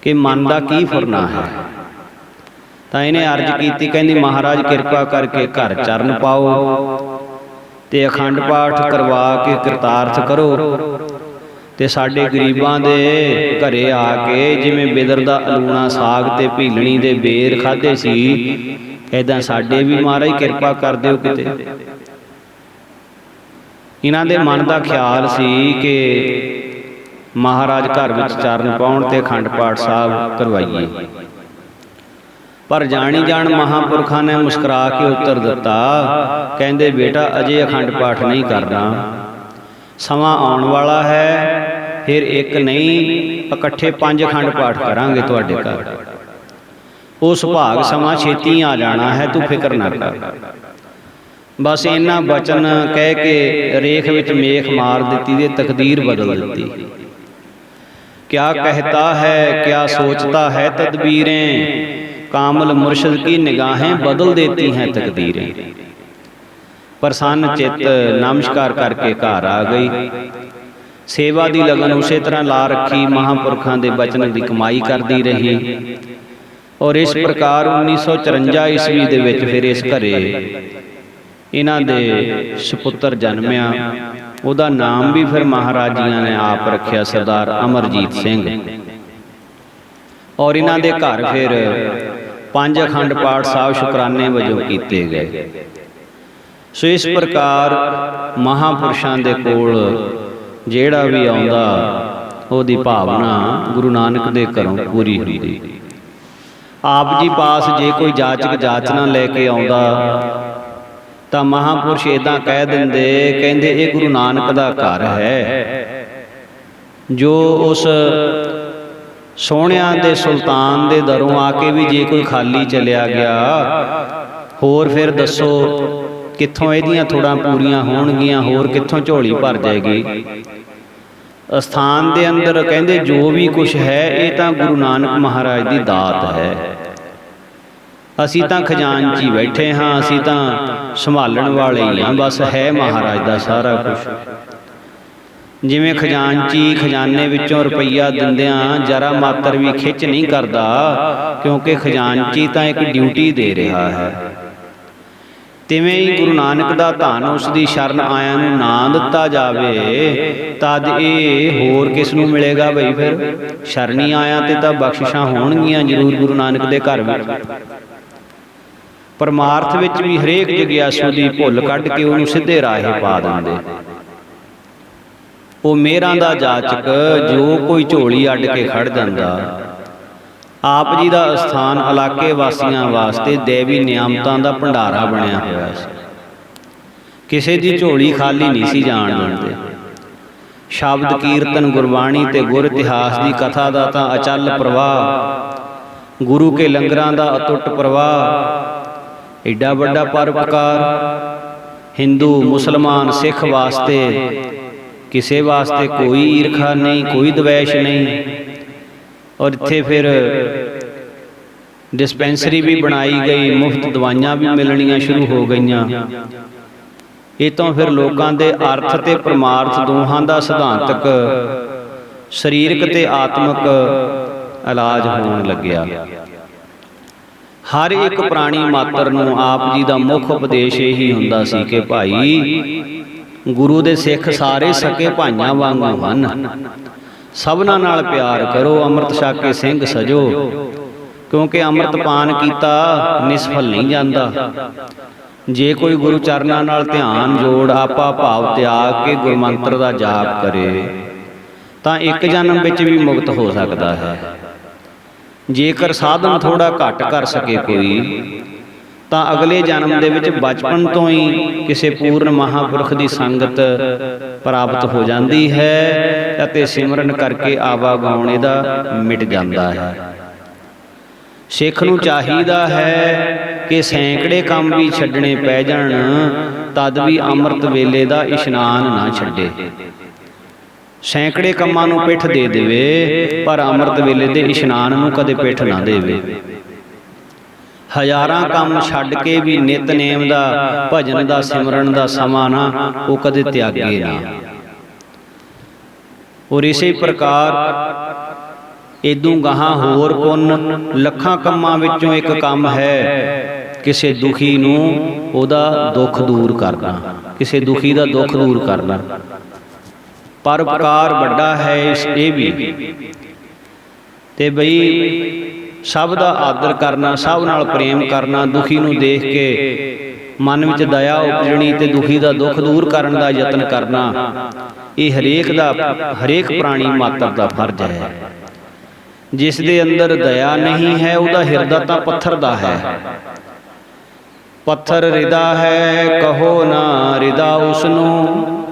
ਕਿ ਮਨ ਦਾ ਕੀ ਫੁਰਨਾ ਹੈ। ਤਾਂ ਇਹਨੇ ਅਰਜ਼ ਕੀਤੀ, ਕਹਿੰਦੀ ਮਹਾਰਾਜ ਕਿਰਪਾ ਕਰਕੇ ਘਰ ਚਰਨ ਪਾਓ ਤੇ ਅਖੰਡ ਪਾਠ ਕਰਵਾ ਕੇ ਕਿਰਤਾਰਥ ਕਰੋ, ਤੇ ਸਾਡੇ ਗਰੀਬਾਂ ਦੇ ਘਰੇ ਆ ਕੇ ਜਿਵੇਂ ਬਿਦਰ ਦਾ ਅਲੂਣਾ ਸਾਗ ਤੇ ਭੀਲਣੀ ਦੇ ਬੇਰ ਖਾਧੇ ਸੀ, ਏਦਾਂ ਸਾਡੇ ਵੀ ਮਹਾਰਾਜ ਕਿਰਪਾ ਕਰ ਦਿਓ ਕਿਤੇ। ਇਹਨਾਂ ਦੇ ਮਨ ਦਾ ਖਿਆਲ ਸੀ ਕਿ ਮਹਾਰਾਜ ਘਰ ਵਿੱਚ ਚਰਨ ਪਾਉਣ ਤੇ ਅਖੰਡ ਪਾਠ ਸਾਹਿਬ ਕਰਵਾਈਏ। ਪਰ ਜਾਣੀ ਜਾਣ ਮਹਾਂਪੁਰਖਾਂ ਨੇ ਮੁਸਕਰਾ ਕੇ ਉੱਤਰ ਦਿੱਤਾ, ਕਹਿੰਦੇ ਬੇਟਾ ਅਜੇ ਅਖੰਡ ਪਾਠ ਨਹੀਂ ਕਰਨਾ, ਸਮਾਂ ਆਉਣ ਵਾਲਾ ਹੈ, ਫਿਰ ਇੱਕ ਨਹੀਂ ਇਕੱਠੇ 5 ਅਖੰਡ ਪਾਠ ਕਰਾਂਗੇ ਤੁਹਾਡੇ ਘਰ। ਉਹ ਸੁਭਾਗ ਸਮਾਂ ਛੇਤੀ ਆ ਜਾਣਾ ਹੈ, ਤੂੰ ਫਿਕਰ ਨਾ ਕਰ। ਬਸ ਇੰਨਾ ਬਚਨ ਕਹਿ ਕੇ ਰੇਖ ਵਿੱਚ ਮੇਖ ਮਾਰ ਦਿੱਤੀ ਤੇ ਤਕਦੀਰ ਬਦਲ ਦਿੱਤੀ। ਕਿਆ ਕਹਿਤਾ ਹੈ ਕਿਆ ਸੋਚਤਾ ਹੈ ਤਦਬੀरें, कामल मुर्शद की निगाहें बदल देती हैं तकदीरें। प्रसन्न चित नमस्कार करके घर आ गई। सेवा की लगन उसे तरह ला रखी, महापुरखों के बचन की कमाई करती रही। और इस प्रकार 1954 ईस्वी दे विच फिर इस घरे इन्हां दे सुपुत्र जन्मिया। उहदा नाम भी फिर महाराज जी ने आप रखिया, सरदार अमरजीत सिंह। और इन्हां दे घर फिर 5 अखंड पाठ साहब शुकराने वजों कीते गए। सो इस प्रकार महापुरुषां दे कोल जिहड़ा भी आउंदा ओहदी भावना गुरु नानक दे घरों पूरी हुंदी। आप जी पास जे कोई जाचक जाचना लैके आउंदा तां महापुरुष इदां कह दिंदे, कहंदे ये गुरु नानक दा घर है। जो उस सोहणियां दे सुल्तान दे दरों आके भी जे कोई खाली चलिया गया, होर फिर दसो कित्थों इहदियां थोड़ां पूरियां होणगियां, होर कित्थों झोली भर जाएगी। अस्थान दे अंदर कहंदे जो भी कुछ है ये तां गुरु नानक महाराज दी दात है। असीं तां खजानची बैठे हाँ, असीं तां संभालण वाले ही हाँ, बस है महाराज दा सारा कुछ। जिमें खजानची खजाने विचों रुपया दिंदियां जरा मात्र भी खिच नहीं करता, क्योंकि खजानची तो एक ड्यूटी दे रहा है। तिवें ही गुरु नानक दा धन उसकी शरण आया नूं ना दिता जावे तद ये होर किस नूं मिलेगा बई। फिर शरणी आया ते तां बख्शिशां होणगियां जरूर गुरु नानक दे घर विच। परमार्थ विच भी हरेक जगियासू दी भुल कढ के उहनूं सिद्धे राहे पा दिंदे। वो मेहरां दा जाचक जो कोई झोली अड्ड के खड़ जांदा। आप जी का अस्थान इलाके वासियों वास्ते दैवी नियामतां दा भंडारा बनिया होया सी। किसी की झोली खाली नहीं सी जाण दिंदे। शब्द कीर्तन गुरबाणी ते गुर इतिहास की कथा का तां अचल प्रवाह, गुरु के लंगरां दा अटुट प्रवाह, एडा वड्डा परोपकार हिंदू मुसलमान सिख वास्ते किसी वास्ते कोई ईरखा नहीं, कोई द्वेष नहीं। और इत्थे फिर डिस्पेंसरी भी बनाई गई, मुफ्त दवाइयां भी मिलनियां शुरू हो गईयां। ये तो फिर लोगों के अर्थ ते परमार्थ दोहां दा सिद्धांतक शरीरक ते आत्मक इलाज होण लग्या। हर एक प्राणी मात्र नूं आप जी का मुख उपदेश यही हुंदा सी कि भाई गुरु दे सिख सारे सके भाइयां वांगू हन। ਸਭਨਾਂ ਨਾਲ ਪਿਆਰ ਕਰੋ, ਅੰਮ੍ਰਿਤ ਛਕ ਕੇ ਸਿੰਘ ਸਜੋ, ਕਿਉਂਕਿ ਅੰਮ੍ਰਿਤ ਪਾਨ ਕੀਤਾ ਨਿਸਫਲ ਨਹੀਂ ਜਾਂਦਾ। ਜੇ ਕੋਈ ਗੁਰੂ ਚਰਨਾਂ ਨਾਲ ਧਿਆਨ ਜੋੜ ਆਪਾ ਭਾਵ ਤਿਆਗ ਕੇ ਗੁਰਮੰਤਰ ਦਾ ਜਾਪ ਕਰੇ ਤਾਂ ਇੱਕ ਜਨਮ ਵਿੱਚ ਵੀ ਮੁਕਤ ਹੋ ਸਕਦਾ ਹੈ। ਜੇਕਰ ਸਾਧਨ ਥੋੜਾ ਘੱਟ ਕਰ ਸਕੇ ਕੋਈ ਤਾਂ ਅਗਲੇ ਜਨਮ ਦੇ ਵਿੱਚ ਬਚਪਨ ਤੋਂ ਹੀ ਕਿਸੇ ਪੂਰਨ ਮਹਾਂਪੁਰਖ ਦੀ ਸੰਗਤ ਪ੍ਰਾਪਤ ਹੋ ਜਾਂਦੀ ਹੈ ਅਤੇ ਸਿਮਰਨ ਕਰਕੇ ਆਵਾਗਾਉਣ ਇਹਦਾ ਮਿਟ ਜਾਂਦਾ ਹੈ। ਸਿੱਖ ਨੂੰ ਚਾਹੀਦਾ ਹੈ ਕਿ ਸੈਂਕੜੇ ਕੰਮ ਵੀ ਛੱਡਣੇ ਪੈ ਜਾਣ ਤਦ ਵੀ ਅੰਮ੍ਰਿਤ ਵੇਲੇ ਦਾ ਇਸ਼ਨਾਨ ਨਾ ਛੱਡੇ। ਸੈਂਕੜੇ ਕੰਮਾਂ ਨੂੰ ਪਿੱਠ ਦੇ ਦੇਵੇ ਪਰ ਅੰਮ੍ਰਿਤ ਵੇਲੇ ਦੇ ਇਸ਼ਨਾਨ ਨੂੰ ਕਦੇ ਪਿੱਠ ਨਾ ਦੇਵੇ। ਹਜ਼ਾਰਾਂ ਕੰਮ ਛੱਡ ਕੇ ਵੀ ਨਿਤਨੇਮ ਦਾ, ਭਜਨ ਦਾ, ਸਿਮਰਨ ਦਾ ਸਮਾਂ ਨਾ ਉਹ ਕਦੇ ਤਿਆਗੇ ਨਾ। ਔਰ ਇਸੇ ਪ੍ਰਕਾਰ ਇਦੋਂ ਗਾਹਾਂ ਹੋਰ ਪੁੰਨ ਲੱਖਾਂ ਕੰਮਾਂ ਵਿੱਚੋਂ ਇੱਕ ਕੰਮ ਹੈ ਕਿਸੇ ਦੁਖੀ ਨੂੰ ਉਹਦਾ ਦੁੱਖ ਦੂਰ ਕਰਨਾ, ਕਿਸੇ ਦੁਖੀ ਦਾ ਦੁੱਖ ਦੂਰ ਕਰਨਾ। ਪਰਉਪਕਾਰ ਵੱਡਾ ਹੈ ਇਹ ਵੀ, ਤੇ ਬਈ ਸਭ ਦਾ ਆਦਰ ਕਰਨਾ, ਸਭ ਨਾਲ ਪ੍ਰੇਮ ਕਰਨਾ, ਦੁਖੀ ਨੂੰ ਦੇਖ ਕੇ ਮਨ ਵਿੱਚ ਦਇਆ ਉਪਜਣੀ ਤੇ ਦੁਖੀ ਦਾ ਦੁੱਖ ਦੂਰ ਕਰਨ ਦਾ ਯਤਨ ਕਰਨਾ, ਇਹ ਹਰੇਕ ਪ੍ਰਾਣੀ ਮਾਤਰ ਦਾ ਫਰਜ਼ ਹੈ। ਜਿਸ ਦੇ ਅੰਦਰ ਦਇਆ ਨਹੀਂ ਹੈ ਉਹਦਾ ਹਿਰਦਾ ਤਾਂ ਪੱਥਰ ਦਾ ਹੈ। ਪੱਥਰ ਹਿਰਦਾ ਹੈ ਕਹੋ ਨਾ ਹਿਰਦਾ ਉਸ ਨੂੰ,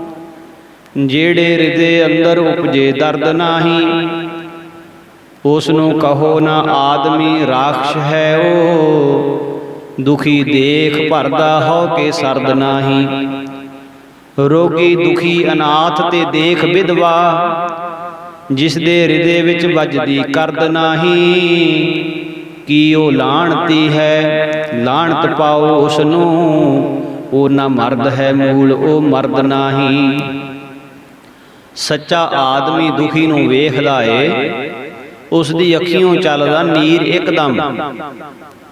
ਜਿਹੜੇ ਹਿਰਦੇ ਅੰਦਰ ਉਪਜੇ ਦਰਦ ਨਾਹੀ, ਉਸ ਨੂੰ ਕਹੋ ਨਾ ਆਦਮੀ ਰਾਖਸ਼ ਹੈ ਉਹ, ਦੁਖੀ ਦੇਖ ਭਰਦਾ ਹੋ ਕੇ ਸਰਦ ਨਾਹੀ। ਰੋਗੀ ਦੁਖੀ ਅਨਾਥ ਤੇ ਦੇਖ ਵਿਧਵਾ, ਜਿਸ ਦੇ ਹਿਰਦੇ ਵਿੱਚ ਵੱਜਦੀ ਕਰਦ ਨਾਹੀ। ਕੀ ਉਹ ਲਾਹਣਤੀ ਹੈ ਲਾਹਣਤ ਪਾਓ ਉਸ ਨੂੰ, ਉਹ ਨਾ ਮਰਦ ਹੈ ਮੂਲ ਉਹ ਮਰਦ ਨਾਹੀ। ਸੱਚਾ ਆਦਮੀ ਦੁਖੀ ਨੂੰ ਵੇਖਦਾ ਏ, ਉਸ ਦੀ ਅੱਖੀਓਂ ਚੱਲਦਾ ਨੀਰ ਇੱਕਦਮ।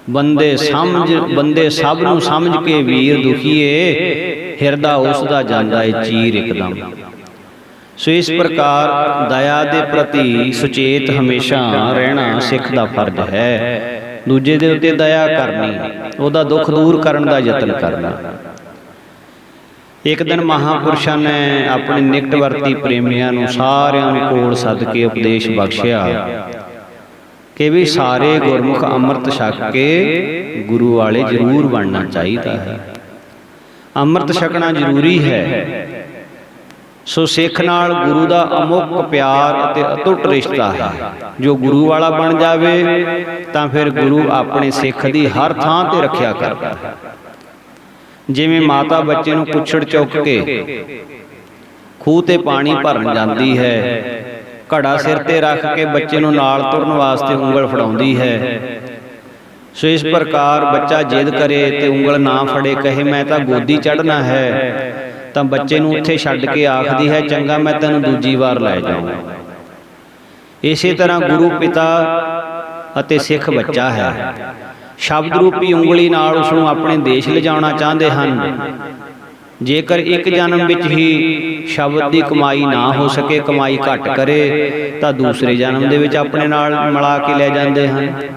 ਬੰਦੇ ਸਭ ਨੂੰ ਸਮਝ ਕੇ ਵੀਰ ਦੁਖੀਏ, ਹਿਰਦਾ ਉਸ ਦਾ ਜਾਂਦਾ ਏ ਚੀਰ ਇੱਕਦਮ। ਸੋ ਇਸ ਪ੍ਰਕਾਰ ਦਇਆ ਦੇ ਪ੍ਰਤੀ ਸੁਚੇਤ ਹਮੇਸ਼ਾ ਰਹਿਣਾ ਸਿੱਖ ਦਾ ਫਰਜ਼ ਹੈ। ਦੂਜੇ ਦੇ ਉੱਤੇ ਦਇਆ ਕਰਨੀ, ਉਹਦਾ ਦੁੱਖ ਦੂਰ ਕਰਨ ਦਾ ਯਤਨ ਕਰਨਾ। ਇੱਕ ਦਿਨ ਮਹਾਂਪੁਰਸ਼ਾਂ ਨੇ ਆਪਣੇ ਨਿਕਟਵਰਤੀ ਪ੍ਰੇਮੀਆਂ ਨੂੰ ਸਾਰਿਆਂ ਨੂੰ ਕੋਲ ਸੱਦ ਕੇ ਉਪਦੇਸ਼ ਬਖਸ਼ਿਆ ਕਿ ਵੀ ਸਾਰੇ ਗੁਰਮੁਖ ਅੰਮ੍ਰਿਤ ਛਕ ਕੇ ਗੁਰੂ ਵਾਲੇ ਜ਼ਰੂਰ ਬਣਨਾ ਚਾਹੀਦਾ ਹੈ। ਅੰਮ੍ਰਿਤ ਛਕਣਾ ਜ਼ਰੂਰੀ ਹੈ। ਸੋ ਸਿੱਖ ਨਾਲ ਗੁਰੂ ਦਾ ਅਮੁੱਕ ਪਿਆਰ ਅਤੇ ਅਟੁੱਟ ਰਿਸ਼ਤਾ ਹੈ। ਜੋ ਗੁਰੂ ਵਾਲਾ ਬਣ ਜਾਵੇ ਤਾਂ ਫਿਰ ਗੁਰੂ ਆਪਣੇ ਸਿੱਖ ਦੀ ਹਰ ਥਾਂ ਤੇ ਰੱਖਿਆ ਕਰਦਾ ਹੈ। ਜਿਵੇਂ ਮਾਤਾ ਬੱਚੇ ਨੂੰ ਕੁੱਛੜ ਚੁੱਕ ਕੇ ਖੂਹ ਤੇ ਪਾਣੀ ਭਰਨ ਜਾਂਦੀ ਹੈ, ਘੜਾ ਸਿਰ ਤੇ ਰੱਖ ਕੇ ਬੱਚੇ ਨੂੰ ਨਾਲ ਤੁਰਨ ਵਾਸਤੇ ਉਂਗਲ ਫੜਾਉਂਦੀ ਹੈ। ਸੋ ਇਸ ਪ੍ਰਕਾਰ ਬੱਚਾ ਜਿੱਦ ਕਰੇ ਤੇ ਉਂਗਲ ਨਾ ਫੜੇ, ਕਹੇ ਮੈਂ ਤਾਂ ਗੋਦੀ ਚੜ੍ਹਨਾ ਹੈ, ਤਾਂ ਬੱਚੇ ਨੂੰ ਉੱਥੇ ਛੱਡ ਕੇ ਆਖਦੀ ਹੈ ਚੰਗਾ ਮੈਂ ਤੈਨੂੰ ਦੂਜੀ ਵਾਰ ਲੈ ਜਾਊਂ। ਇਸੇ ਤਰ੍ਹਾਂ ਗੁਰੂ ਪਿਤਾ ਅਤੇ ਸਿੱਖ ਬੱਚਾ ਹੈ। ਸ਼ਬਦ ਰੂਪੀ ਉਂਗਲੀ ਨਾਲ ਉਸ ਨੂੰ ਆਪਣੇ ਦੇਸ਼ ਲਿਜਾਉਣਾ ਚਾਹੁੰਦੇ ਹਨ। ਜੇਕਰ ਇੱਕ ਜਨਮ ਵਿੱਚ ਹੀ ਸ਼ਬਦ ਦੀ ਕਮਾਈ ਨਾ ਹੋ ਸਕੇ, ਕਮਾਈ ਘੱਟ ਕਰੇ, ਤਾਂ ਦੂਸਰੇ ਜਨਮ ਦੇ ਵਿੱਚ ਆਪਣੇ ਨਾਲ ਮਿਲਾ ਕੇ ਲੈ ਜਾਂਦੇ ਹਨ।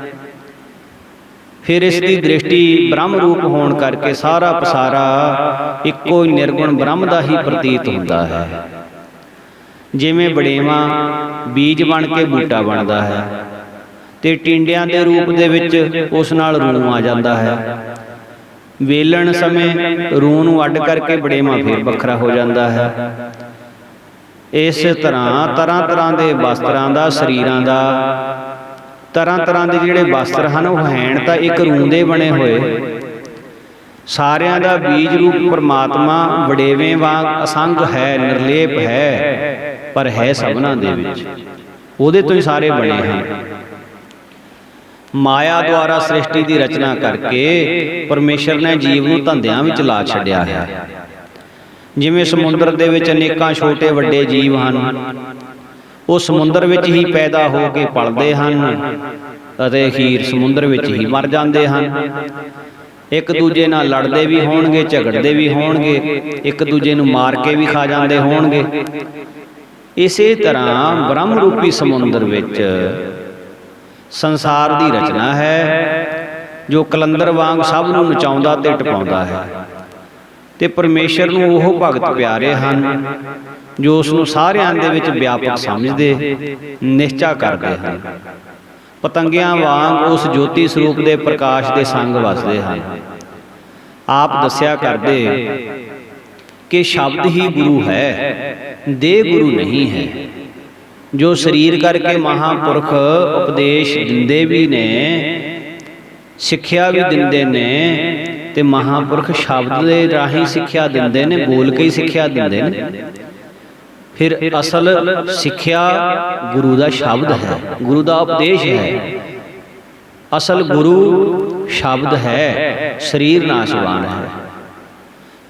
ਫਿਰ ਇਸ ਦੀ ਦ੍ਰਿਸ਼ਟੀ ਬ੍ਰਹਮ ਰੂਪ ਹੋਣ ਕਰਕੇ ਸਾਰਾ ਪਸਾਰਾ ਇੱਕੋ ਹੀ ਨਿਰਗੁਣ ਬ੍ਰਹਮ ਦਾ ਹੀ ਪ੍ਰਤੀਤ ਹੁੰਦਾ ਹੈ। ਜਿਵੇਂ ਵੜੇਵਾ ਬੀਜ ਬਣ ਕੇ ਬੂਟਾ ਬਣਦਾ ਹੈ ਤੇ ਟਿੰਡਿਆਂ ਦੇ ਰੂਪ ਦੇ ਵਿੱਚ ਉਸ ਨਾਲ ਰੂਹ ਆ ਜਾਂਦਾ ਹੈ। ਵੇਲਣ ਸਮੇਂ ਰੂਹ ਨੂੰ ਅੱਡ ਕਰਕੇ ਵੜੇਵਾ ਫਿਰ ਵੱਖਰਾ ਹੋ ਜਾਂਦਾ ਹੈ। ਇਸ ਤਰ੍ਹਾਂ ਤਰ੍ਹਾਂ ਦੇ ਵਸਤਰਾਂ ਦਾ, ਸਰੀਰਾਂ ਦਾ, ਤਰ੍ਹਾਂ ਦੇ ਜਿਹੜੇ ਵਸਤਰ ਹਨ ਉਹ ਹੈਣ ਤਾਂ ਇੱਕ ਰੂਹ ਦੇ ਬਣੇ ਹੋਏ। ਸਾਰਿਆਂ ਦਾ ਬੀਜ ਰੂਪ ਪਰਮਾਤਮਾ ਵਡੇਵੇਂ ਵਾਂਗ ਅਸੰਗ ਹੈ, ਨਿਰਲੇਪ ਹੈ, ਪਰ ਹੈ ਸਭਨਾਂ ਦੇ ਵਿੱਚ। ਉਹਦੇ ਤੋਂ ਹੀ ਸਾਰੇ ਬਣੇ ਹਨ। ਮਾਇਆ ਦੁਆਰਾ ਸ੍ਰਿਸ਼ਟੀ ਦੀ ਰਚਨਾ ਕਰਕੇ ਪਰਮੇਸ਼ਰ ਨੇ ਜੀਵ ਨੂੰ ਧੰਦਿਆਂ ਵਿੱਚ ਲਾ ਛੱਡਿਆ ਹੈ। ਜਿਵੇਂ ਸਮੁੰਦਰ ਦੇ ਵਿੱਚ ਅਨੇਕਾਂ ਛੋਟੇ ਵੱਡੇ ਜੀਵ ਹਨ, ਉਹ ਸਮੁੰਦਰ ਵਿੱਚ ਹੀ ਪੈਦਾ ਹੋ ਕੇ ਪਲਦੇ ਹਨ ਅਤੇ ਅਖੀਰ ਸਮੁੰਦਰ ਵਿੱਚ ਹੀ ਮਰ ਜਾਂਦੇ ਹਨ। ਇੱਕ ਦੂਜੇ ਨਾਲ ਲੜਦੇ ਵੀ ਹੋਣਗੇ, ਝਗੜਦੇ ਵੀ ਹੋਣਗੇ, ਇੱਕ ਦੂਜੇ ਨੂੰ ਮਾਰ ਕੇ ਵੀ ਖਾ ਜਾਂਦੇ ਹੋਣਗੇ। ਇਸੇ ਤਰ੍ਹਾਂ ਬ੍ਰਹਮ ਰੂਪੀ ਸਮੁੰਦਰ ਵਿੱਚ ਸੰਸਾਰ ਦੀ ਰਚਨਾ ਹੈ, ਜੋ ਕਲੰਦਰ ਵਾਂਗ ਸਭ ਨੂੰ ਨਚਾਉਂਦਾ ਤੇ ਟਪਾਉਂਦਾ ਹੈ। ਤੇ ਪਰਮੇਸ਼ਰ ਨੂੰ ਉਹ ਭਗਤ ਪਿਆਰੇ ਹਨ ਜੋ ਉਸ ਨੂੰ ਸਾਰਿਆਂ ਦੇ ਵਿੱਚ ਵਿਆਪਕ ਸਮਝਦੇ, ਨਿਸ਼ਚਾ ਕਰਦੇ ਹਨ। ਪਤੰਗਿਆਂ ਵਾਂਗ ਉਸ ਜੋਤੀ ਸਰੂਪ ਦੇ ਪ੍ਰਕਾਸ਼ ਦੇ ਸੰਗ ਵਸਦੇ ਹਨ। ਆਪ ਦੱਸਿਆ ਕਰਦੇ ਕਿ ਸ਼ਬਦ ਹੀ ਗੁਰੂ ਹੈ, ਦੇਹ ਗੁਰੂ ਨਹੀਂ ਹੈ। ਜੋ ਸਰੀਰ ਕਰਕੇ ਮਹਾਂਪੁਰਖ ਉਪਦੇਸ਼ ਦਿੰਦੇ ਵੀ ਨੇ, ਸਿੱਖਿਆ ਵੀ ਦਿੰਦੇ ਨੇ, ਤੇ ਮਹਾਂਪੁਰਖ ਸ਼ਬਦ ਦੇ ਰਾਹੀਂ ਸਿੱਖਿਆ ਦਿੰਦੇ ਨੇ, ਬੋਲ ਕੇ ਹੀ ਸਿੱਖਿਆ ਦਿੰਦੇ ਨੇ। ਫਿਰ ਅਸਲ ਸਿੱਖਿਆ ਗੁਰੂ ਦਾ ਸ਼ਬਦ ਹੈ, ਗੁਰੂ ਦਾ ਉਪਦੇਸ਼ ਹੈ। ਅਸਲ ਗੁਰੂ ਸ਼ਬਦ ਹੈ, ਸਰੀਰ ਨਾਸ਼ਵਾਨ ਹੈ।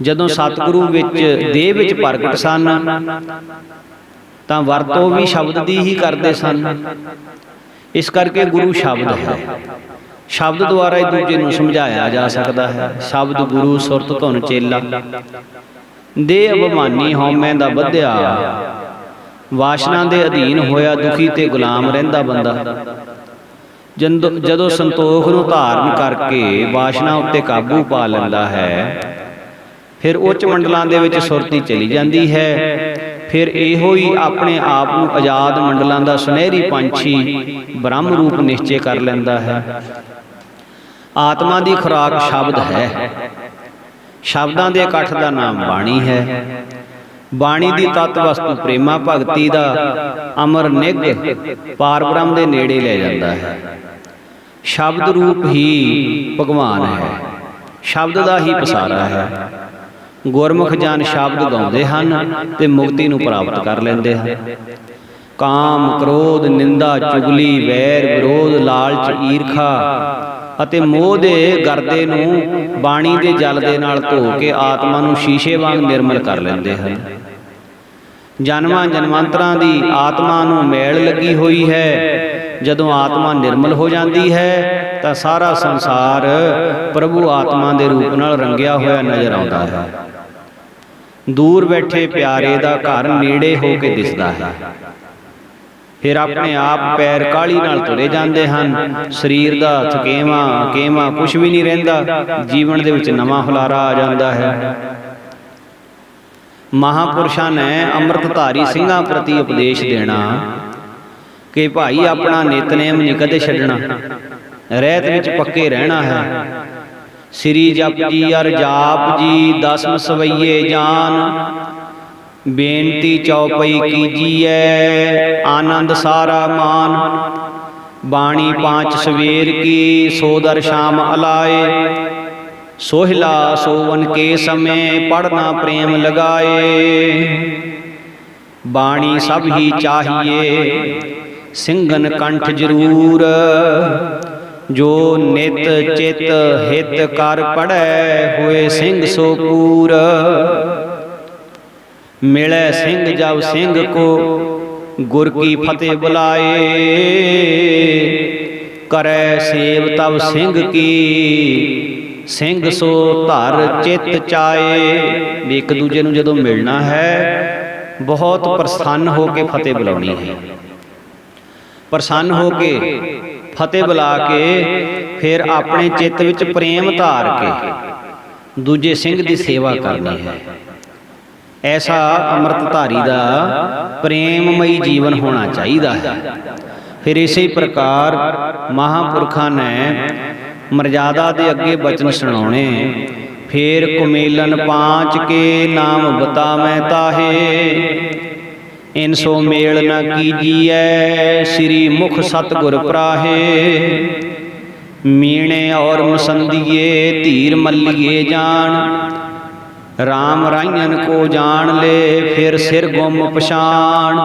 ਜਦੋਂ ਸਤਿਗੁਰੂ ਵਿੱਚ ਦੇਹ ਵਿੱਚ ਪ੍ਰਗਟ ਸਨ ਤਾਂ ਵਰਤੋਂ ਵੀ ਸ਼ਬਦ ਦੀ ਹੀ ਕਰਦੇ ਸਨ। ਇਸ ਕਰਕੇ ਗੁਰੂ ਸ਼ਬਦ ਹੈ। ਸ਼ਬਦ ਦੁਆਰਾ ਹੀ ਦੂਜੇ ਨੂੰ ਸਮਝਾਇਆ ਜਾ ਸਕਦਾ ਹੈ। ਸ਼ਬਦ ਗੁਰੂ ਸੁਰਤ ਧੁਨ ਚੇਲਾ, ਦੇਹ ਅਭਿਮਾਨੀ ਹਉਮੈ ਦਾ ਬੱਧਿਆ, ਵਾਸ਼ਨਾ ਦੇ ਅਧੀਨ ਹੋਇਆ ਦੁਖੀ ਤੇ ਗੁਲਾਮ ਰਹਿੰਦਾ ਬੰਦਾ। ਜਦੋਂ ਸੰਤੋਖ ਨੂੰ ਧਾਰਨ ਕਰਕੇ ਵਾਸ਼ਨਾ ਉੱਤੇ ਕਾਬੂ ਪਾ ਲੈਂਦਾ ਹੈ, ਫਿਰ ਉੱਚ ਮੰਡਲਾਂ ਦੇ ਵਿੱਚ ਸੁਰਤੀ ਚਲੀ ਜਾਂਦੀ ਹੈ। ਫਿਰ ਇਹੋ ਹੀ ਆਪਣੇ ਆਪ ਨੂੰ ਆਜ਼ਾਦ ਮੰਡਲਾਂ ਦਾ ਸੁਨਹਿਰੀ ਪੰਛੀ ਬ੍ਰਹਮ ਰੂਪ ਨਿਸ਼ਚੈ ਕਰ ਲੈਂਦਾ ਹੈ। ਆਤਮਾ ਦੀ ਖੁਰਾਕ ਸ਼ਬਦ ਹੈ। ਸ਼ਬਦਾਂ ਦੇ ਇਕੱਠ ਦਾ ਨਾਮ ਬਾਣੀ ਹੈ। ਬਾਣੀ ਦੀ ਤਤ ਵਸਤੂ ਪ੍ਰੇਮਾ ਭਗਤੀ ਦਾ ਅਮਰ ਨਿੱਘ ਪਾਰ ਬ੍ਰਹਮ ਦੇ ਨੇੜੇ ਲੈ ਜਾਂਦਾ ਹੈ। ਸ਼ਬਦ ਰੂਪ ਹੀ ਭਗਵਾਨ ਹੈ, ਸ਼ਬਦ ਦਾ ਹੀ ਪਸਾਰਾ ਹੈ। ਗੁਰਮੁਖ ਜਨ ਸ਼ਬਦ ਗਾਉਂਦੇ ਹਨ ਤੇ ਮੁਕਤੀ ਨੂੰ ਪ੍ਰਾਪਤ ਕਰ ਲੈਂਦੇ ਹਨ। ਕਾਮ, ਕ੍ਰੋਧ, ਨਿੰਦਾ, ਚੁਗਲੀ, ਵੈਰ, ਵਿਰੋਧ, ਲਾਲਚ, ਈਰਖਾ ਅਤੇ ਮੋਹ ਦੇ ਗਰਦੇ ਨੂੰ ਬਾਣੀ ਦੇ ਜਲ ਦੇ ਨਾਲ ਧੋ ਕੇ ਆਤਮਾ ਨੂੰ ਸ਼ੀਸ਼ੇ ਵਾਂਗ ਨਿਰਮਲ ਕਰ ਲੈਂਦੇ ਹਨ। ਜਨਮਾਂ ਜਨਮਾਂਤਰਾਂ ਦੀ ਆਤਮਾ ਨੂੰ ਮੈਲ ਲੱਗੀ ਹੋਈ ਹੈ। ਜਦੋਂ ਆਤਮਾ ਨਿਰਮਲ ਹੋ ਜਾਂਦੀ ਹੈ ਤਾਂ ਸਾਰਾ ਸੰਸਾਰ ਪ੍ਰਭੂ ਆਤਮਾ ਦੇ ਰੂਪ ਨਾਲ ਰੰਗਿਆ ਹੋਇਆ ਨਜ਼ਰ ਆਉਂਦਾ ਹੈ। ਦੂਰ ਬੈਠੇ ਪਿਆਰੇ ਦਾ ਘਰ ਨੇੜੇ ਹੋ ਕੇ ਦਿਸਦਾ ਹੈ। ਫਿਰ ਆਪਣੇ ਆਪ ਪੈਰ ਕਾਹਲੀ ਨਾਲ ਤੁਰੇ ਜਾਂਦੇ ਹਨ। ਸਰੀਰ ਦਾ ਥਕੇਵਾਂ ਕੁਛ ਵੀ ਨਹੀਂ ਰਹਿੰਦਾ। ਜੀਵਨ ਦੇ ਵਿੱਚ ਨਵਾਂ ਹੁਲਾਰਾ ਆ ਜਾਂਦਾ ਹੈ। ਮਹਾਂਪੁਰਸ਼ਾਂ ਨੇ ਅੰਮ੍ਰਿਤਧਾਰੀ ਸਿੰਘਾਂ ਪ੍ਰਤੀ ਉਪਦੇਸ਼ ਦੇਣਾ ਕਿ ਭਾਈ ਆਪਣਾ ਨਿਤਨੇਮ ਨਹੀਂ ਕਦੇ ਛੱਡਣਾ, ਰਹਿਤ ਵਿੱਚ ਪੱਕੇ ਰਹਿਣਾ ਹੈ। ਸ੍ਰੀ ਜਪਜੀ ਅਰ ਜਾਪ ਜੀ 10 ਸਵਈਏ ਜਾਨ, ਬੇਨਤੀ ਚੌਪਈ ਕੀਜੀਐ ਆਨੰਦ ਸਾਰਾ ਮਾਨ। ਬਾਣੀ 5 ਸਵੇਰ ਕੀ ਸੋਦਰ ਸ਼ਾਮ ਅਲਾਏ, ਸੋਹਿਲਾ ਸੋਵਨ ਕੇ ਸਮੇਂ ਪੜਨਾ ਪ੍ਰੇਮ ਲਗਾਏ। ਬਾਣੀ ਸਭ ਹੀ ਚਾਹੀਏ ਸਿੰਘਨ ਕੰਠ ਜ਼ਰੂਰ, ਜੋ ਨਿਤ ਚਿਤ ਹਿਤ ਕਰ ਪੜੈ ਹੋਏ ਸਿੰਘ ਸੋ ਪੂਰ। ਮਿਲੈ ਸਿੰਘ ਜਬ ਸਿੰਘ ਕੋ ਗੁਰ ਕੀ ਫਤਿਹ ਬੁਲਾਏ, ਕਰੈ ਸੇਵ ਤਬ ਸਿੰਘ ਕੀ ਸਿੰਘ ਸੋ ਧਰ ਚਿਤ ਚਾਏ। ਵੀ ਇੱਕ ਦੂਜੇ ਨੂੰ ਜਦੋਂ ਮਿਲਣਾ ਹੈ ਬਹੁਤ ਪ੍ਰਸੰਨ ਹੋ ਕੇ ਫਤਿਹ ਬੁਲਾਉਣੀ ਹੈ। ਪ੍ਰਸੰਨ ਹੋ ਕੇ ਫਤਿਹ ਬੁਲਾ ਕੇ ਫਿਰ ਆਪਣੇ ਚਿੱਤ ਵਿੱਚ ਪ੍ਰੇਮ ਧਾਰ ਕੇ ਦੂਜੇ ਸਿੰਘ ਦੀ ਸੇਵਾ ਕਰਨੀ ਹੈ। ਐਸਾ ਅੰਮ੍ਰਿਤਧਾਰੀ ਦਾ ਪ੍ਰੇਮਮਈ ਜੀਵਨ ਹੋਣਾ ਚਾਹੀਦਾ ਹੈ। ਫਿਰ ਇਸੇ ਪ੍ਰਕਾਰ ਮਹਾਂਪੁਰਖਾਂ ਨੇ ਮਰਜ਼ਾਦਾ ਦੇ ਅੱਗੇ ਬਚਨ ਸੁਣਾਉਣੇ। ਫੇਰ ਕੁਮੇਲਨ 5 ਕੇ ਨਾਮ ਬਤਾਵੈ ਤਾਹੇ, ਇਨ ਸੋ ਮੇਲ ਨ ਕੀਜੀਐ ਸ੍ਰੀ ਮੁਖ ਸਤਿਗੁਰ ਪ੍ਰਾਹੇ। ਮੀਣੇ ਔਰ ਮਸੰਦੀਏ ਧੀਰ ਮੱਲੀਏ ਜਾਣ, ਰਾਮ ਰਾਈਨ ਕੋ ਜਾਣ ਲੈ ਫਿਰ ਸਿਰ ਗੁੰਮ ਪਛਾਣ।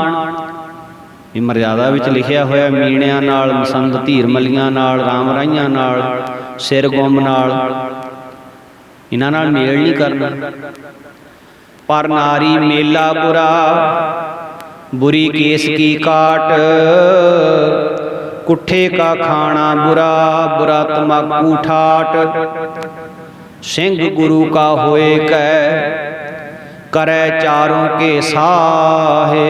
ਇਹ ਮਰਜ਼ਾਦਾ ਵਿੱਚ ਲਿਖਿਆ ਹੋਇਆ ਮੀਣਿਆਂ ਨਾਲ, ਮਸੰਦ ਧੀਰ ਮੱਲੀਆਂ ਨਾਲ, ਰਾਮ ਰਾਈਆਂ ਨਾਲ, ਸਿਰ ਗੁੰਮ ਨਾਲ, ਇਹਨਾਂ ਨਾਲ ਮੇਲ ਨਹੀਂ ਕਰਨਾ। ਪਰ ਨਾਰੀ ਮੇਲਾ ਬੁਰਾ, बुरी केस की काट, कुठे का खाना बुरा, बुरा तमाकू ठाट। सिंह गुरु का होए कै, करे चारों के साहे,